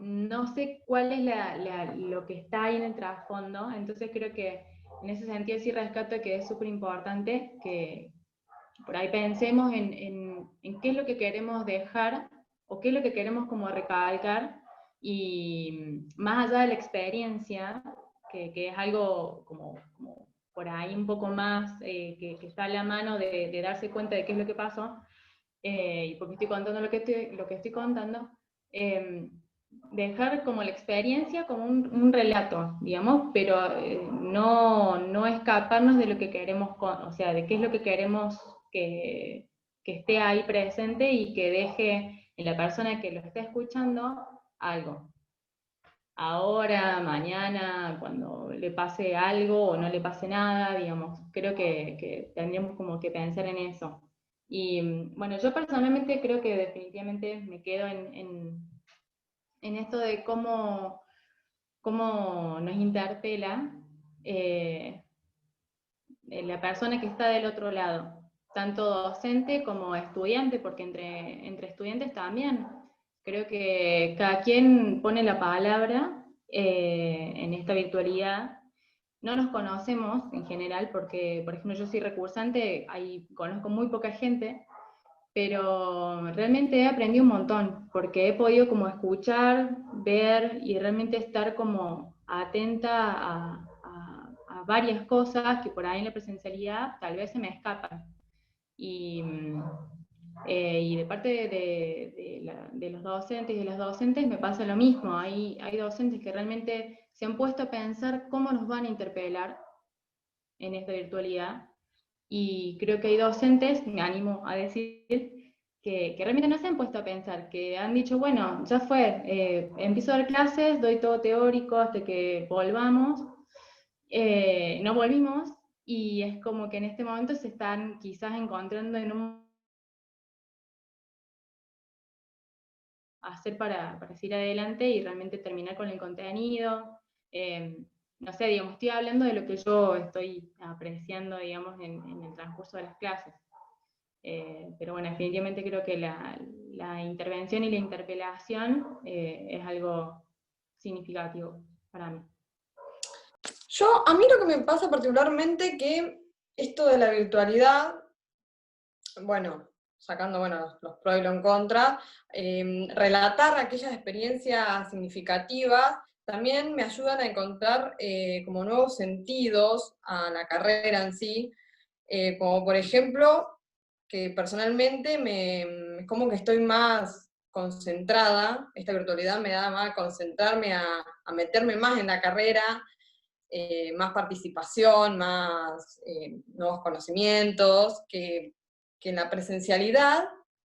no sé cuál es lo que está ahí en el trasfondo, entonces creo que en ese sentido sí rescato que es súper importante que por ahí pensemos en qué es lo que queremos dejar o qué es lo que queremos como recalcar, y más allá de la experiencia, que es algo como por ahí un poco más que está a la mano de darse cuenta de qué es lo que pasó, y porque estoy contando lo que estoy contando, dejar como la experiencia como un relato, digamos, pero no escaparnos de lo que queremos, o sea, de qué es lo que queremos que esté ahí presente y que deje en la persona que lo esté escuchando algo. Ahora, mañana, cuando le pase algo o no le pase nada, digamos, creo que tendríamos como que pensar en eso. Y bueno, yo personalmente creo que definitivamente me quedo en esto de cómo nos interpela la persona que está del otro lado, tanto docente como estudiante, porque entre estudiantes también. Creo que cada quien pone la palabra en esta virtualidad. No nos conocemos en general, porque, por ejemplo, yo soy recursante, conozco muy poca gente, pero realmente he aprendido un montón, porque he podido como escuchar, ver y realmente estar como atenta a varias cosas que por ahí en la presencialidad tal vez se me escapan. Y de parte de los docentes y de las docentes me pasa lo mismo. Hay docentes que realmente se han puesto a pensar cómo nos van a interpelar en esta virtualidad, y creo que hay docentes, me animo a decir, que realmente no se han puesto a pensar, que han dicho, bueno, ya fue, empiezo a dar clases, doy todo teórico hasta que volvamos, no volvimos, y es como que en este momento se están quizás encontrando en un hacer para seguir adelante y realmente terminar con el contenido. No sé, digamos, estoy hablando de lo que yo estoy apreciando, digamos, en el transcurso de las clases. Pero bueno, definitivamente creo que la intervención y la interpelación es algo significativo para mí. A mí lo que me pasa particularmente que esto de la virtualidad, bueno, sacando los pros y los en contra, relatar aquellas experiencias significativas también me ayudan a encontrar como nuevos sentidos a la carrera en sí, como por ejemplo, que personalmente es como que estoy más concentrada, esta virtualidad me da más a concentrarme, a meterme más en la carrera, más participación, más nuevos conocimientos, que en la presencialidad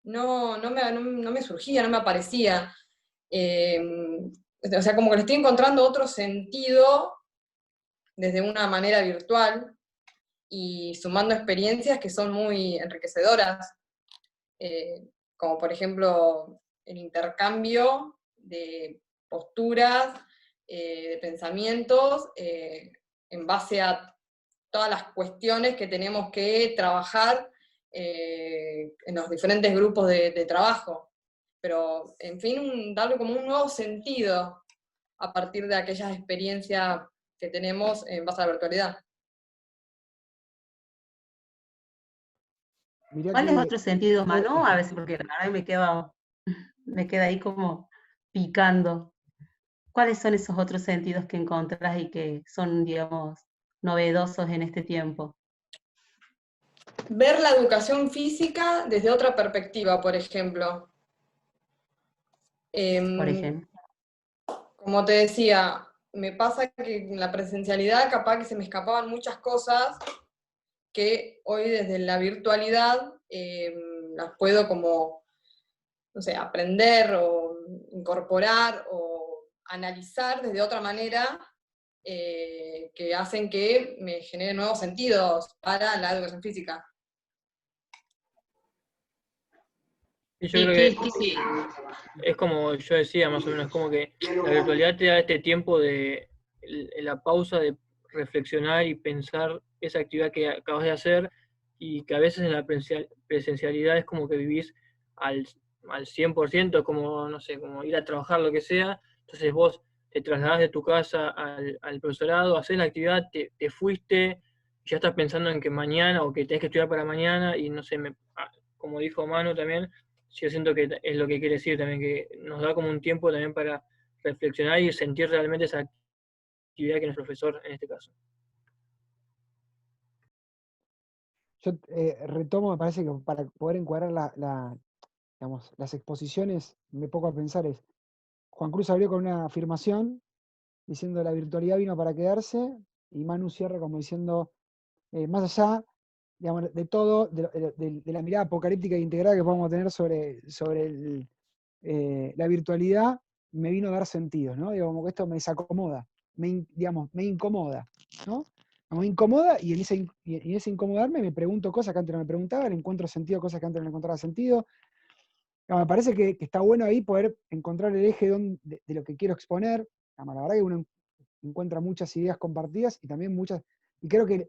no me surgía, no me aparecía. O sea, como que le estoy encontrando otro sentido desde una manera virtual y sumando experiencias que son muy enriquecedoras, como por ejemplo el intercambio de posturas, de pensamientos, en base a todas las cuestiones que tenemos que trabajar en los diferentes grupos de trabajo. Pero, en fin, darle como un nuevo sentido a partir de aquellas experiencias que tenemos en base a la virtualidad. Mirá ¿Cuál es que otro sentido, Manu? A ver si, porque la verdad me queda ahí como picando. ¿Cuáles son esos otros sentidos que encontrás y que son, digamos, novedosos en este tiempo? Ver la educación física desde otra perspectiva, por ejemplo. Por ejemplo. Como te decía, me pasa que en la presencialidad capaz que se me escapaban muchas cosas que hoy desde la virtualidad las puedo como, no sé, aprender o incorporar o analizar desde otra manera, que hacen que me genere nuevos sentidos para la educación física. Y yo creo que es como yo decía, más o menos, como que la virtualidad te da este tiempo de la pausa de reflexionar y pensar esa actividad que acabas de hacer, y que a veces en la presencialidad es como que vivís al 100%, como, no sé, como ir a trabajar, lo que sea. Entonces vos te trasladás de tu casa al profesorado, haces la actividad, te fuiste, ya estás pensando en que mañana, o que tenés que estudiar para mañana, y no sé, como dijo Manu también, yo siento que es lo que quiere decir también, que nos da como un tiempo también para reflexionar y sentir realmente esa actividad que es el profesor en este caso. yo retomo, me parece que para poder encuadrar digamos, las exposiciones, me pongo a pensar Juan Cruz abrió con una afirmación diciendo la virtualidad vino para quedarse, y Manu cierra como diciendo, más allá, digamos, de todo, de la mirada apocalíptica e integrada que podemos tener sobre la virtualidad, me vino a dar sentido, ¿no? Digo, como que esto me desacomoda, digamos, me incomoda, ¿no? Me incomoda, y en ese incomodarme me pregunto cosas que antes no me preguntaba, le encuentro sentido a cosas que antes no le encontraba sentido. Me parece que está bueno ahí poder encontrar el eje de lo que quiero exponer. La verdad que uno encuentra muchas ideas compartidas y también y creo que,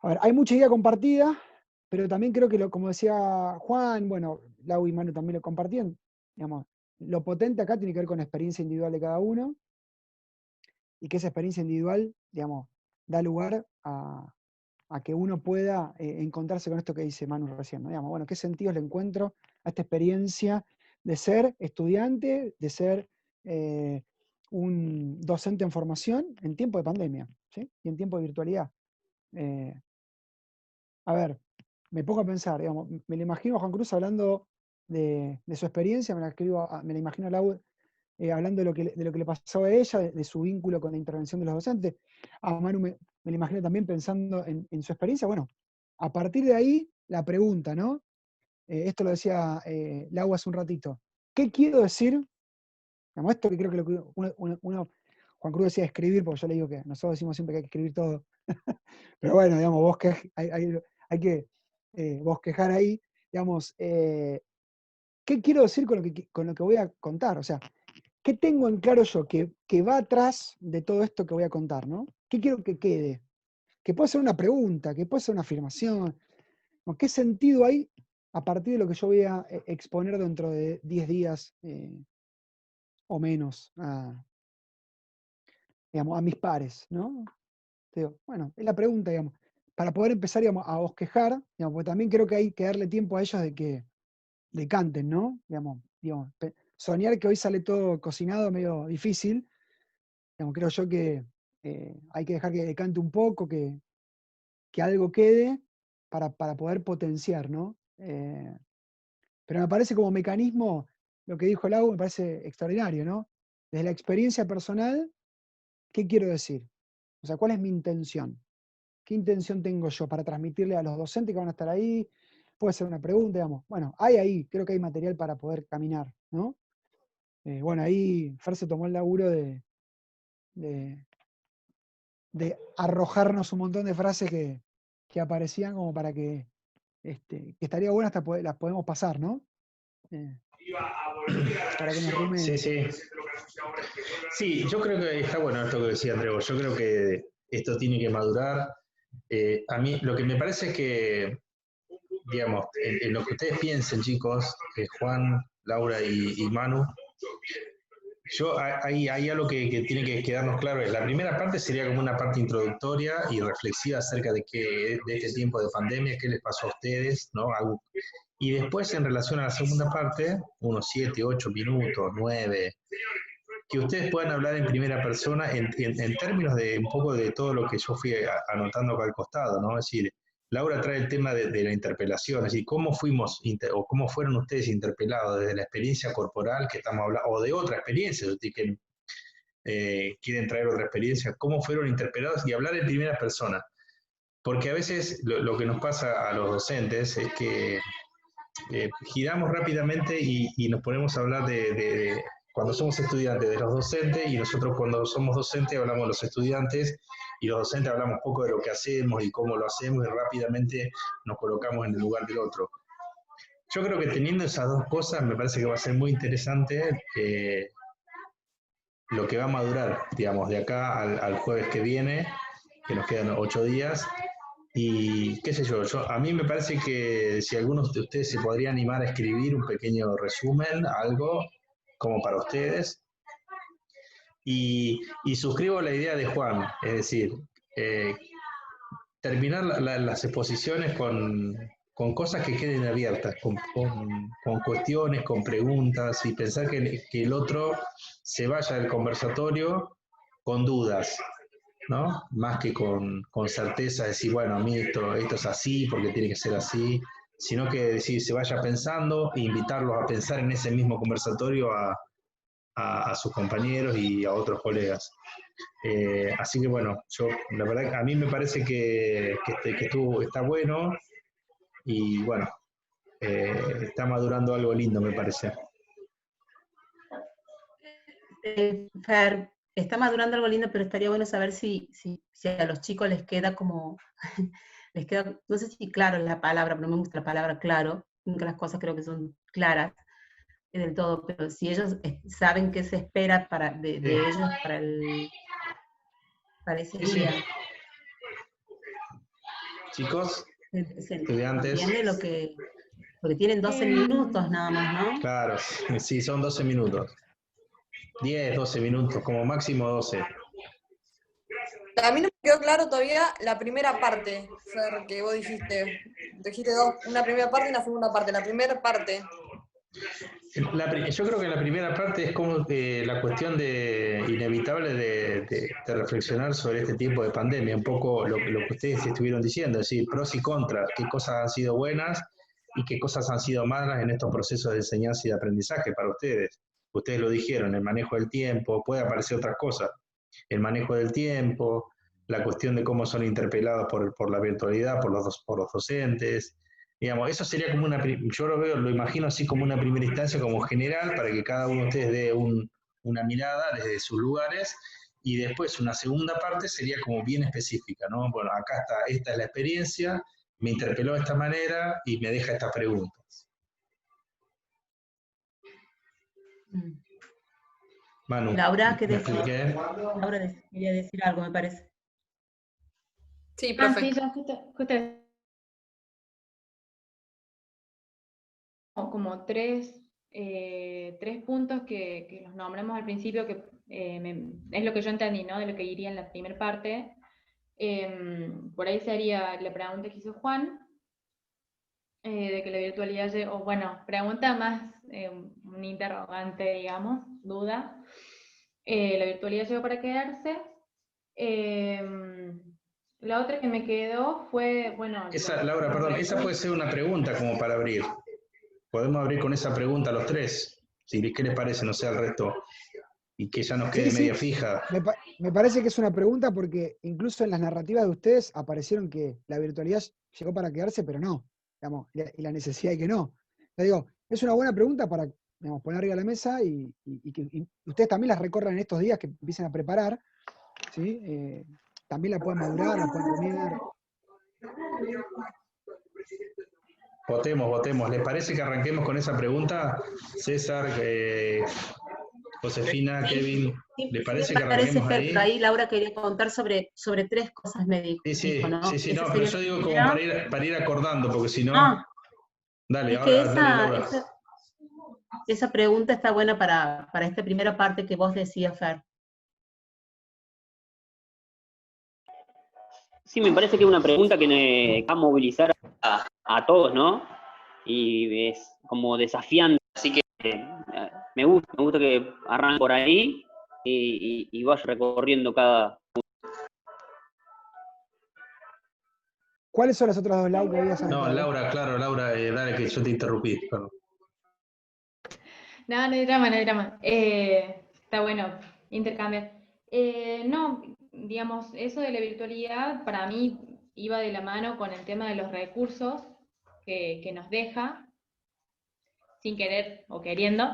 a ver, hay mucha idea compartida, pero también creo que, como decía Juan, bueno, Lau y Manu también lo compartían, digamos, lo potente acá tiene que ver con la experiencia individual de cada uno, y que esa experiencia individual, digamos, da lugar a que uno pueda encontrarse con esto que dice Manu recién, ¿no? Digamos, bueno, ¿qué sentidos le encuentro a esta experiencia de ser estudiante, de ser un docente en formación en tiempo de pandemia, ¿sí? Y en tiempo de virtualidad? A ver, me pongo a pensar, digamos, me lo imagino a Juan Cruz hablando de su experiencia, me la imagino a Lau hablando de lo que le pasó a ella, de su vínculo con la intervención de los docentes. A Manu me lo imagino también pensando en su experiencia. Bueno, a partir de ahí, la pregunta, ¿no? esto lo decía Lau hace un ratito. ¿Qué quiero decir? Digamos, esto que creo que Juan Cruz decía escribir, porque yo le digo que nosotros decimos siempre que hay que escribir todo. Pero bueno, digamos, hay que bosquejar ahí. Digamos, ¿qué quiero decir con lo que voy a contar? O sea, ¿qué tengo en claro yo que va atrás de todo esto que voy a contar, ¿no? ¿Qué quiero que quede? Que puede ser una pregunta, que puede ser una afirmación. ¿Qué sentido hay a partir de lo que yo voy a exponer dentro de 10 días o menos digamos, a mis pares, ¿no? Digo, bueno, es la pregunta, digamos, para poder empezar, digamos, a bosquejar, digamos, porque también creo que hay que darle tiempo a ellos de que decanten, ¿no? Digamos, soñar que hoy sale todo cocinado medio difícil, digamos, creo yo que hay que dejar que decante un poco, que algo quede para poder potenciar, ¿no? Pero me parece como mecanismo, lo que dijo Lau me parece extraordinario, ¿no? Desde la experiencia personal, ¿qué quiero decir? O sea, ¿cuál es mi intención? ¿Qué intención tengo yo para transmitirle a los docentes que van a estar ahí? Puede ser una pregunta, digamos. Bueno, creo que hay material para poder caminar, ¿no? Bueno, ahí Fer se tomó el laburo de arrojarnos un montón de frases que aparecían como para que estaría bueno hasta las podemos pasar, ¿no? Para que nos rime. Sí, sí. Sí, yo creo que está bueno esto que decía Andreu. Yo creo que esto tiene que madurar. A mí lo que me parece es que, digamos, en lo que ustedes piensen, chicos, Juan, Laura y Manu, hay algo que tiene que quedarnos claro. La primera parte sería como una parte introductoria y reflexiva acerca de este tiempo de pandemia, qué les pasó a ustedes, ¿no? Y después, en relación a la segunda parte, unos 7, 8 minutos, 9, que ustedes puedan hablar en primera persona en términos de un poco de todo lo que yo fui anotando acá al costado, ¿no? Es decir, Laura trae el tema de la interpelación, es decir, cómo cómo fueron ustedes interpelados desde la experiencia corporal que estamos hablando, o de otra experiencia, que quieren traer otra experiencia, cómo fueron interpelados y hablar en primera persona. Porque a veces lo que nos pasa a los docentes es que giramos rápidamente y nos ponemos a hablar de cuando somos estudiantes de los docentes, y nosotros cuando somos docentes hablamos de los estudiantes, y los docentes hablamos poco de lo que hacemos y cómo lo hacemos, y rápidamente nos colocamos en el lugar del otro. Yo creo que teniendo esas dos cosas me parece que va a ser muy interesante lo que va a madurar, digamos, de acá al jueves que viene, que nos quedan 8 días. Y qué sé yo, a mí me parece que si algunos de ustedes se podría animar a escribir un pequeño resumen, algo como para ustedes. Y suscribo la idea de Juan, es decir, terminar las exposiciones con cosas que queden abiertas, con cuestiones, con preguntas, y pensar que el otro se vaya del conversatorio con dudas, ¿no? Más que con certeza decir, bueno, a mí esto es así, porque tiene que ser así, sino que decir, se vaya pensando e invitarlos a pensar en ese mismo conversatorio a sus compañeros y a otros colegas. Así que bueno, la verdad a mí me parece que está bueno, y bueno, está madurando algo lindo, me parece. Fer, está madurando algo lindo, pero estaría bueno saber si a los chicos les queda como, no sé si claro es la palabra, pero no me gusta la palabra claro, nunca las cosas creo que son claras del todo, pero si ellos saben qué se espera de ellos para ese día. Chicos, estudiantes. Porque tienen 12 minutos nada más, ¿no? Claro, sí, son 12 minutos. 10, 12 minutos, como máximo 12. A mí no me quedó claro todavía la primera parte, Fer, que vos dijiste. Dijiste una primera parte y una segunda parte. La primera parte. Yo creo que la primera parte es como la cuestión inevitable de reflexionar sobre este tiempo de pandemia, un poco lo que ustedes estuvieron diciendo, es decir, pros y contras, qué cosas han sido buenas y qué cosas han sido malas en estos procesos de enseñanza y de aprendizaje para ustedes. Ustedes lo dijeron, el manejo del tiempo, puede aparecer otras cosas, el manejo del tiempo, la cuestión de cómo son interpelados por la virtualidad, por los docentes, Digamos, eso sería como yo lo imagino así como una primera instancia, como general, para que cada uno de ustedes dé una mirada desde sus lugares, y después una segunda parte sería como bien específica, ¿no? Bueno, acá está, esta es la experiencia, me interpeló de esta manera y me deja estas preguntas. Manu, Laura, ¿qué ¿me decís? expliqué? Laura quería decir algo, me parece. Sí, profe. Sí, yo justo como tres puntos que los nombramos al principio, que es lo que yo entendí, ¿no? De lo que iría en la primera parte. Por ahí sería la pregunta que hizo Juan, de que la virtualidad, o bueno, pregunta más, un interrogante, digamos, duda. La virtualidad llegó para quedarse. La otra que me quedó fue, bueno... Laura, perdón, esa puede ser una pregunta como para abrir. Podemos abrir con esa pregunta a los tres. ¿Qué les parece? No sé al resto. Y que ya nos quede media fija. Me parece que es una pregunta porque incluso en las narrativas de ustedes aparecieron que la virtualidad llegó para quedarse, pero no. Digamos, y la necesidad de que no. Te digo, es una buena pregunta para, digamos, poner arriba de la mesa y que ustedes también las recorran en estos días, que empiecen a preparar. ¿Sí? También la pueden madurar, la pueden rumiar. Votemos. ¿Les parece que arranquemos con esa pregunta? César, Josefina, Kevin, ¿les parece que arranquemos ahí? Pero ahí Laura quería contar sobre tres cosas, me dijo. Sí, ¿no? sí, no, pero yo digo como para ir acordando, porque si no... Dale, es ahora, que dale, Laura. Esa pregunta está buena para esta primera parte que vos decías, Fer. Sí, me parece que es una pregunta que va a movilizar a todos, ¿no? Y es como desafiante, así que me gusta que arranque por ahí y vaya recorriendo cada... ¿Cuáles son las otras dos, Lau, que habías anotado? No, Laura, claro, Laura, dale que yo te interrumpí, perdón. No hay drama. Está bueno intercambiar. No, digamos, eso de la virtualidad para mí iba de la mano con el tema de los recursos que nos deja, sin querer o queriendo,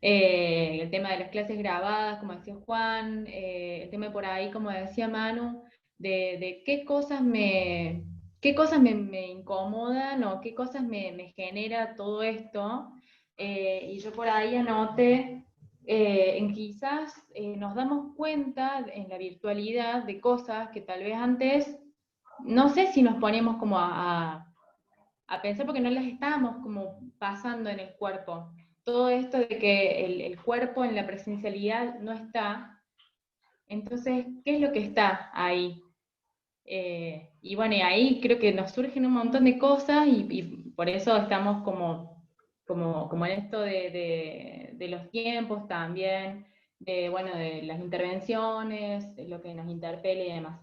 el tema de las clases grabadas, como decía Juan, el tema por ahí, como decía Manu, de qué cosas me incomodan o qué cosas me genera todo esto. Y yo por ahí anoté, quizás nos damos cuenta en la virtualidad de cosas que tal vez antes, no sé si nos ponemos como a pensar porque no las estábamos como pasando en el cuerpo. Todo esto de que el cuerpo en la presencialidad no está, entonces, ¿qué es lo que está ahí? Y bueno, y ahí creo que nos surgen un montón de cosas y por eso estamos como en esto de los tiempos también, de las intervenciones, de lo que nos interpele y demás.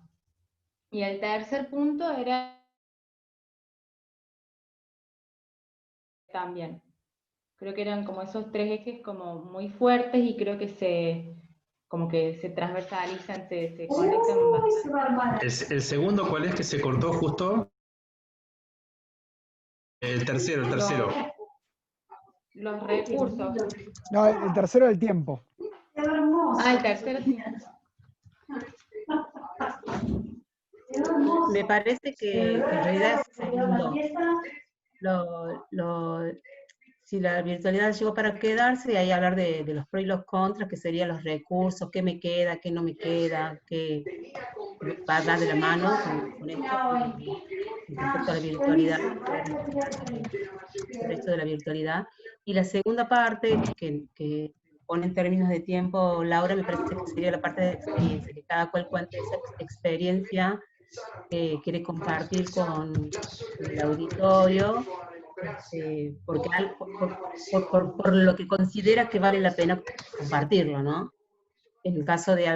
Y el tercer punto era también. Creo que eran como esos tres ejes como muy fuertes y creo que se transversalizan, se conectan bastante. ¿El segundo cuál es que se cortó justo? El tercero. Los recursos. No, el tercero del tiempo. El tercero sí. Me parece que en realidad es segundo. Si la virtualidad llegó para quedarse, y ahí hablar de los pros y los contras, que serían los recursos, qué me queda, qué no me queda, qué va a dar de la mano con esto, respecto a la virtualidad, sobre esto de la virtualidad. Y la segunda parte, que pone en términos de tiempo Laura, me parece que sería la parte de experiencia, que cada cual cuente esa experiencia que quiere compartir con el auditorio, por lo que considera que vale la pena compartirlo, ¿no? En el caso de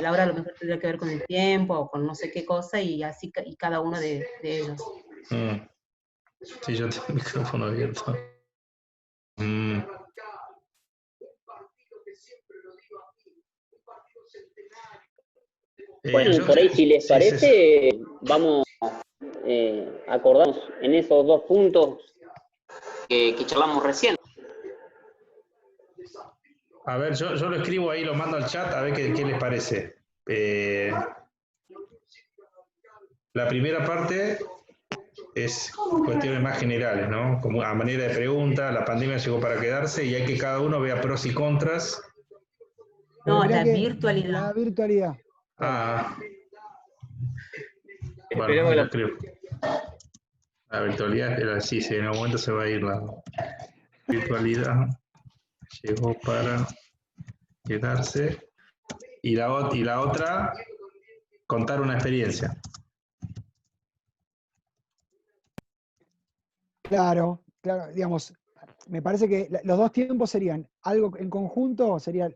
Laura, a lo mejor tendría que ver con el tiempo o con no sé qué cosa, y así y cada uno de ellos. Sí, yo tengo el micrófono abierto. Bueno, por ahí, si les parece, vamos acordamos en esos 2 puntos que charlamos recién. A ver, yo lo escribo ahí, lo mando al chat, a ver qué les parece. La primera parte es cuestiones más generales, ¿no? Como a manera de pregunta, la pandemia llegó para quedarse y hay que cada uno vea pros y contras. No, Mirá la que virtualidad. La virtualidad. Ah, bueno, Esperemos ahí que lo la escribo. La virtualidad, sí, en algún momento se va a ir la virtualidad. Llegó para quedarse. Y la otra, contar una experiencia. Claro, digamos, me parece que los 2 tiempos serían algo en conjunto, sería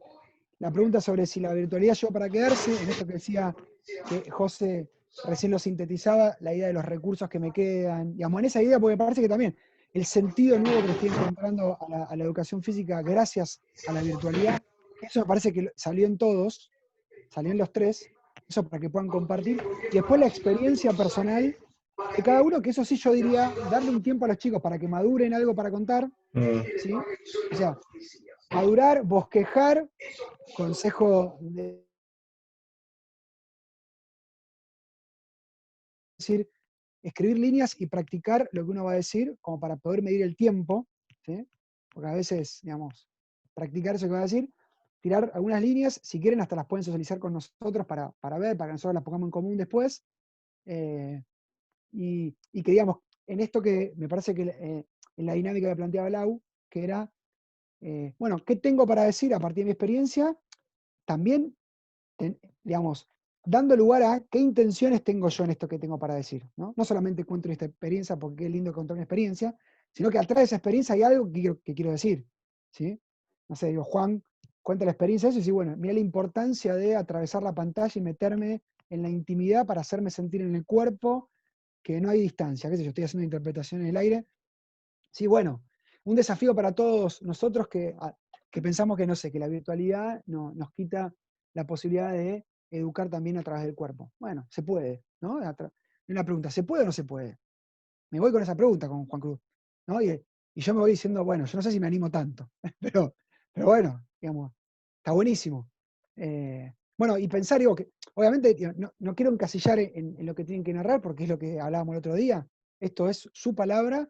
la pregunta sobre si la virtualidad llegó para quedarse, en esto que decía que José recién lo sintetizaba, la idea de los recursos que me quedan, digamos, en esa idea, porque me parece que también el sentido nuevo que le estoy encontrando a la educación física gracias a la virtualidad, eso me parece que salió en todos, salió en los 3, eso para que puedan compartir, y después la experiencia personal de cada uno, que eso sí yo diría, darle un tiempo a los chicos para que maduren algo para contar, ¿sí? O sea, madurar, bosquejar, consejo de decir, escribir líneas y practicar lo que uno va a decir, como para poder medir el tiempo, ¿sí? Porque a veces, digamos, practicar eso que va a decir, tirar algunas líneas, si quieren hasta las pueden socializar con nosotros para ver, para que nosotros las pongamos en común después, y que digamos, en esto que me parece que en la dinámica que planteaba Lau, que era, bueno, ¿qué tengo para decir a partir de mi experiencia? También, digamos, dando lugar a qué intenciones tengo yo en esto que tengo para decir, ¿no? No solamente cuento esta experiencia porque qué lindo contar una experiencia, sino que atrás de esa experiencia hay algo que quiero decir, ¿sí? No sé, digo, Juan cuenta la experiencia de eso y dice, bueno, mira la importancia de atravesar la pantalla y meterme en la intimidad para hacerme sentir en el cuerpo que no hay distancia, qué sé yo, estoy haciendo interpretación en el aire. Sí, bueno, un desafío para todos nosotros que pensamos que, no sé, que la virtualidad nos quita la posibilidad de educar también a través del cuerpo. Bueno, se puede, ¿no? Una pregunta, ¿se puede o no se puede? Me voy con esa pregunta con Juan Cruz, ¿no? Y yo me voy diciendo, bueno, yo no sé si me animo tanto, pero bueno, digamos, está buenísimo. Bueno, y pensar, digo, que obviamente no quiero encasillar en lo que tienen que narrar, porque es lo que hablábamos el otro día. Esto es su palabra,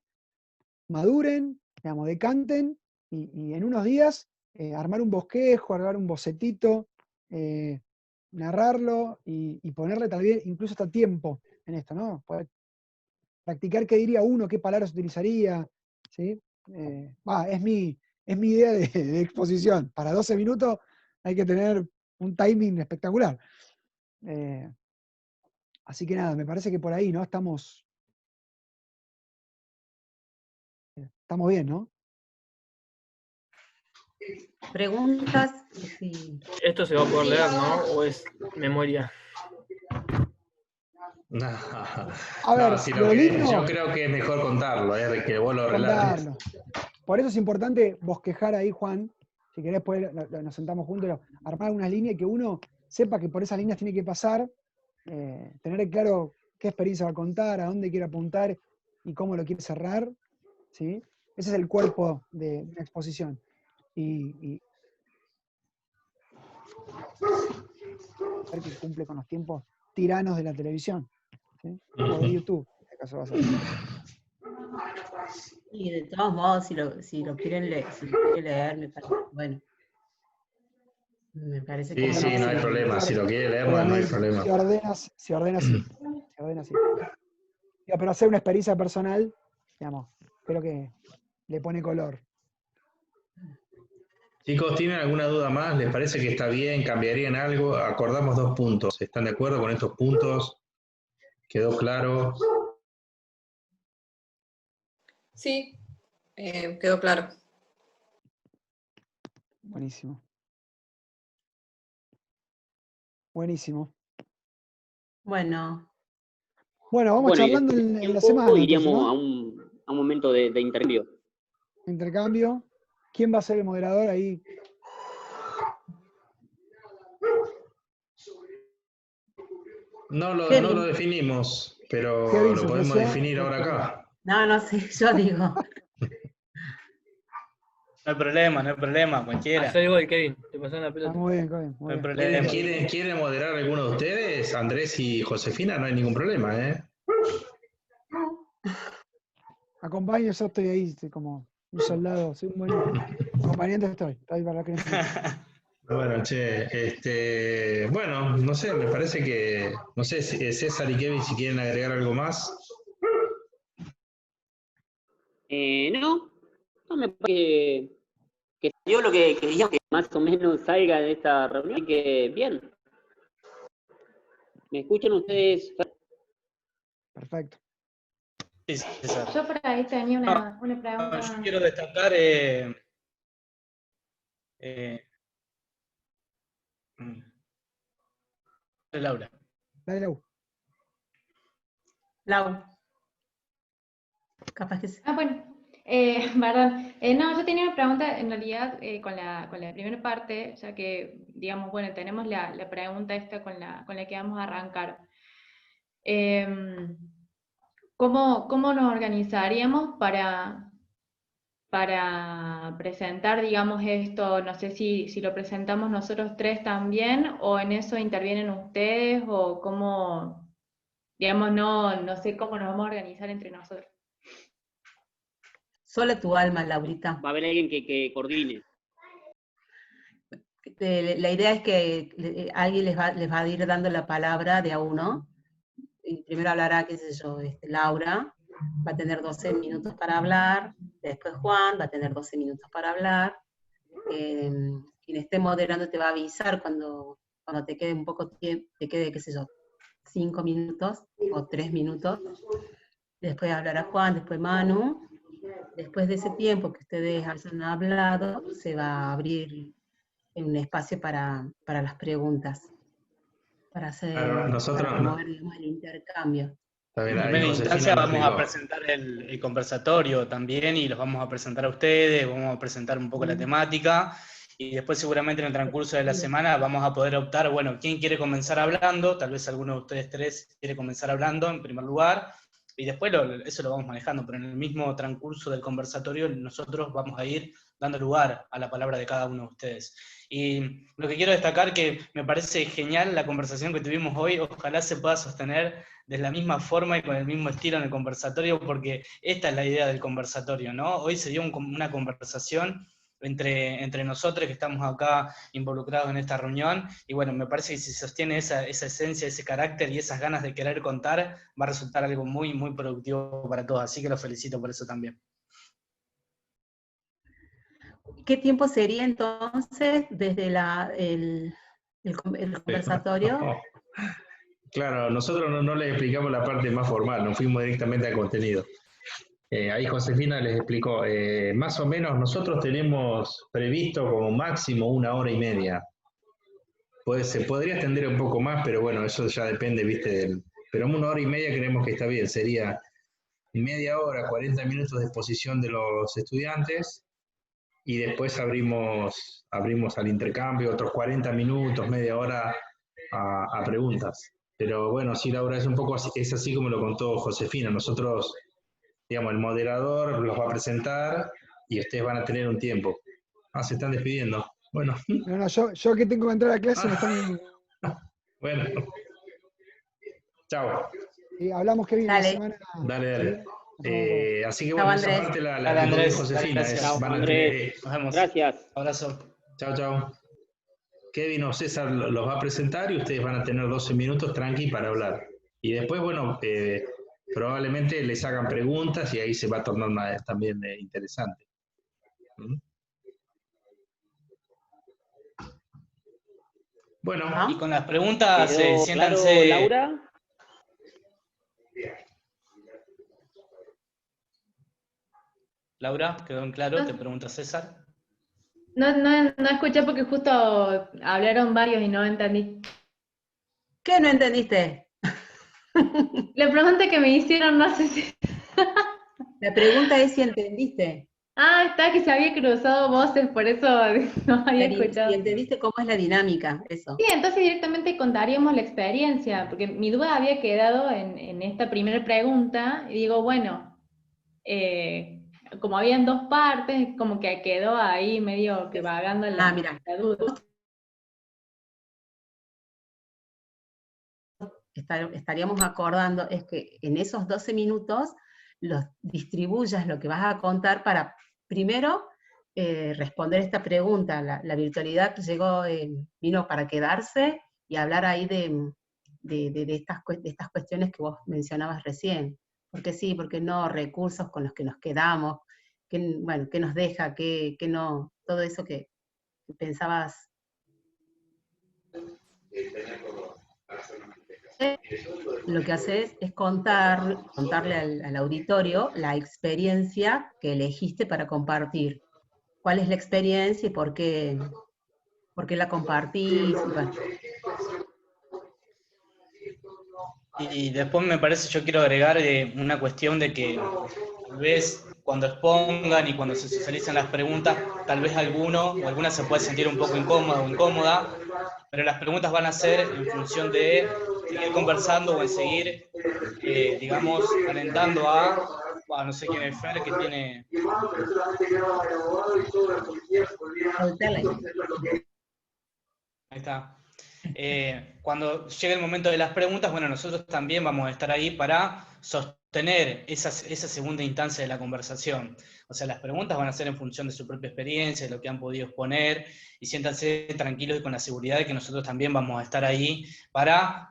maduren, digamos, decanten, y en unos días armar un bosquejo, armar un bocetito, narrarlo y ponerle tal vez incluso hasta tiempo en esto, ¿no? Poder practicar qué diría uno, qué palabras utilizaría, ¿sí? Es mi idea de exposición. Para 12 minutos hay que tener un timing espectacular. Así que nada, me parece que por ahí, ¿no? Estamos bien, ¿no? Preguntas. Sí. Esto se va a poder leer, ¿no? ¿O es memoria? No, A ver, si lo lindo, yo creo que es mejor contarlo, que vos lo relates. contarlo. Por eso es importante bosquejar ahí, Juan. Si querés, nos sentamos juntos, armar unas líneas y que uno sepa que por esas líneas tiene que pasar, tener claro qué experiencia va a contar, a dónde quiere apuntar y cómo lo quiere cerrar, ¿sí? Ese es el cuerpo de una exposición. Y ver que cumple con los tiempos tiranos de la televisión, ¿sí? O de YouTube, en este caso va a ser. Y de todos modos, si lo quieren leer, me parece, bueno. Me parece que Sí, no hay problema. Si lo quiere leer, no hay problema. Se ordena así. Pero hacer una experiencia personal, digamos, creo que le pone color. Chicos, ¿tienen alguna duda más? ¿Les parece que está bien? ¿Cambiarían algo? Acordamos 2 puntos. ¿Están de acuerdo con estos puntos? ¿Quedó claro? Sí, quedó claro. Buenísimo. Buenísimo. Bueno. Bueno, vamos charlando en la semana. Iríamos entonces, ¿no? a un momento de intercambio. Intercambio. ¿Quién va a ser el moderador ahí? No lo definimos. pero Kevin, lo su podemos presión, definir ahora acá. No, no sé, yo digo. No hay problema, cualquiera. Hacé el gol, Kevin. Te pasaron la Ah, pelota. muy bien, Kevin, No muy hay bien. problema. ¿Quieren moderar alguno de ustedes? Andrés y Josefina, no hay ningún problema, ¿eh? Acompaño, yo estoy ahí, como un soldado, soy un buen acompañante estoy ahí para que necesite. Bueno, bueno, no sé, me parece que, no sé si César y Kevin si quieren agregar algo más. No me parece que yo lo que quería que más o menos salga de esta reunión y que bien. ¿Me escuchan ustedes? Perfecto. Sí, César. Yo por ahí tenía una pregunta. Yo quiero destacar Laura. Dale, Lau. Lau. Capaz que sí. Bueno, perdón. No, yo tenía una pregunta en realidad con la primera parte, ya que, digamos, bueno, tenemos la pregunta esta con la que vamos a arrancar. ¿Cómo nos organizaríamos para presentar, digamos, esto? No sé si lo presentamos nosotros tres también, o en eso intervienen ustedes, o cómo, digamos, no sé cómo nos vamos a organizar entre nosotros. Solo tu alma, Laurita. Va a haber alguien que coordine. La idea es que alguien les va a ir dando la palabra de a uno. Y primero hablará, qué sé yo, Laura, va a tener 12 minutos para hablar, después Juan va a tener 12 minutos para hablar. Quien esté moderando te va a avisar cuando te quede un poco tiempo, te quede, qué sé yo, 5 minutos o 3 minutos. Después hablará Juan, después Manu. Después de ese tiempo que ustedes hayan hablado, se va a abrir un espacio para las preguntas, para promover, digamos, el intercambio. En primera instancia vamos a presentar el conversatorio también y los vamos a presentar a ustedes, vamos a presentar un poco la temática y después seguramente en el transcurso de la semana vamos a poder optar, bueno, quién quiere comenzar hablando, tal vez alguno de ustedes tres quiere comenzar hablando en primer lugar y después eso lo vamos manejando, pero en el mismo transcurso del conversatorio nosotros vamos a ir dando lugar a la palabra de cada uno de ustedes. Y lo que quiero destacar que me parece genial la conversación que tuvimos hoy, ojalá se pueda sostener de la misma forma y con el mismo estilo en el conversatorio, porque esta es la idea del conversatorio, ¿no? Hoy se dio una conversación entre nosotros que estamos acá involucrados en esta reunión, y bueno, me parece que si se sostiene esa esencia, ese carácter y esas ganas de querer contar, va a resultar algo muy, muy productivo para todos, así que los felicito por eso también. ¿Qué tiempo sería entonces desde el conversatorio? Claro, nosotros no les explicamos la parte más formal, nos fuimos directamente al contenido. Ahí Josefina les explicó, más o menos nosotros tenemos previsto como máximo 1 hora y media. Se podría extender un poco más, pero bueno, eso ya depende, viste, pero 1 hora y media creemos que está bien, sería media hora, 40 minutos de exposición de los estudiantes, y después abrimos al intercambio, otros 40 minutos, media hora a preguntas. Pero bueno, sí, Laura, es así como lo contó Josefina. Nosotros, digamos, el moderador los va a presentar y ustedes van a tener un tiempo. Se están despidiendo. Bueno. No, yo que tengo que entrar a clase me están... Bueno. Chao. Hablamos que viene la semana. Dale. Así que bueno, esa parte la Andrés, de Josefina. Nos vemos. Gracias. Abrazo. Chao. Kevin o César los va a presentar y ustedes van a tener 12 minutos tranqui para hablar. Y después, bueno, probablemente les hagan preguntas y ahí se va a tornar también interesante. Bueno. Y con las preguntas, siéntanse... Claro, Laura. Laura, ¿quedó en claro? Te pregunta César. No escuché porque justo hablaron varios y no entendí. ¿Qué no entendiste? La pregunta que me hicieron, no sé si... La pregunta es si entendiste. Ah, está que se había cruzado voces, por eso no había escuchado. Y entendiste cómo es la dinámica, eso. Sí, entonces directamente contaríamos la experiencia, porque mi duda había quedado en esta primera pregunta, y digo, bueno, como habían dos partes, como que quedó ahí medio que vagando Mira, la duda. estaríamos acordando es que en esos 12 minutos los distribuyas lo que vas a contar para, primero, responder esta pregunta. La virtualidad vino para quedarse y hablar ahí de estas cuestiones que vos mencionabas recién. ¿Por qué sí, por qué no? Recursos con los que nos quedamos, bueno, qué nos deja, qué no, todo eso que pensabas. Lo que haces es contarle al auditorio la experiencia que elegiste para compartir. ¿Cuál es la experiencia y por qué la compartís? Bueno. Y después me parece, yo quiero agregar una cuestión de que tal vez cuando expongan y cuando se socializan las preguntas, tal vez alguno o alguna se puede sentir un poco incómodo o incómoda, pero las preguntas van a ser en función de seguir conversando o en seguir, digamos, alentando a no sé quién es Fer, que tiene... Ahí está. Cuando llegue el momento de las preguntas, bueno, nosotros también vamos a estar ahí para sostener esa segunda instancia de la conversación. O sea, las preguntas van a ser en función de su propia experiencia, de lo que han podido exponer, y siéntanse tranquilos y con la seguridad de que nosotros también vamos a estar ahí para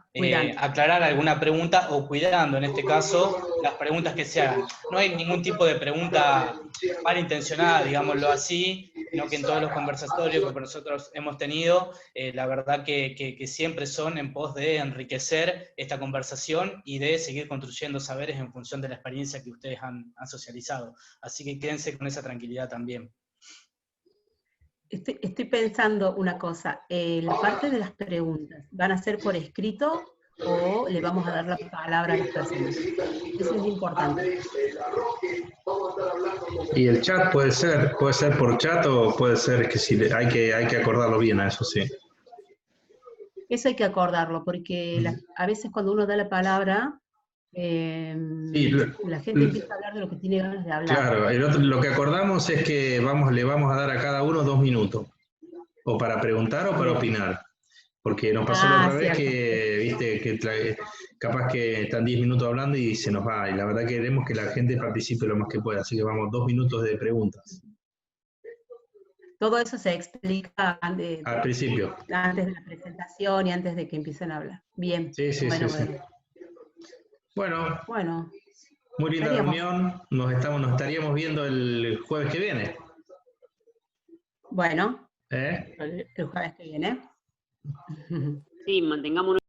aclarar alguna pregunta o cuidando, en este caso, las preguntas que se hagan. No hay ningún tipo de pregunta malintencionada, digámoslo así, sino que en todos los conversatorios que nosotros hemos tenido, la verdad que siempre son en pos de enriquecer esta conversación y de seguir construyendo saberes en función de la experiencia que ustedes han socializado. Así que quédense con esa tranquilidad también. Estoy pensando una cosa, la parte de las preguntas, ¿van a ser por escrito o le vamos a dar la palabra a las personas? Eso es importante. Y el chat puede ser por chat o puede ser que si hay que acordarlo bien a eso, sí. Eso hay que acordarlo, porque a veces cuando uno da la palabra, Sí, la gente empieza a hablar de lo que tiene ganas de hablar. Claro, lo que acordamos es que le vamos a dar a cada uno 2 minutos, o para preguntar o para opinar. Porque nos pasó la otra vez que, viste, que capaz que están 10 minutos hablando y se nos va. Y la verdad que queremos que la gente participe lo más que pueda. Así que vamos, 2 minutos de preguntas. Todo eso se explica al principio. Antes de la presentación y antes de que empiecen a hablar. Bien. Sí. Bueno. Muy linda reunión. Nos estaríamos viendo el jueves que viene. Bueno. El jueves que viene. Sí, mantengámonos.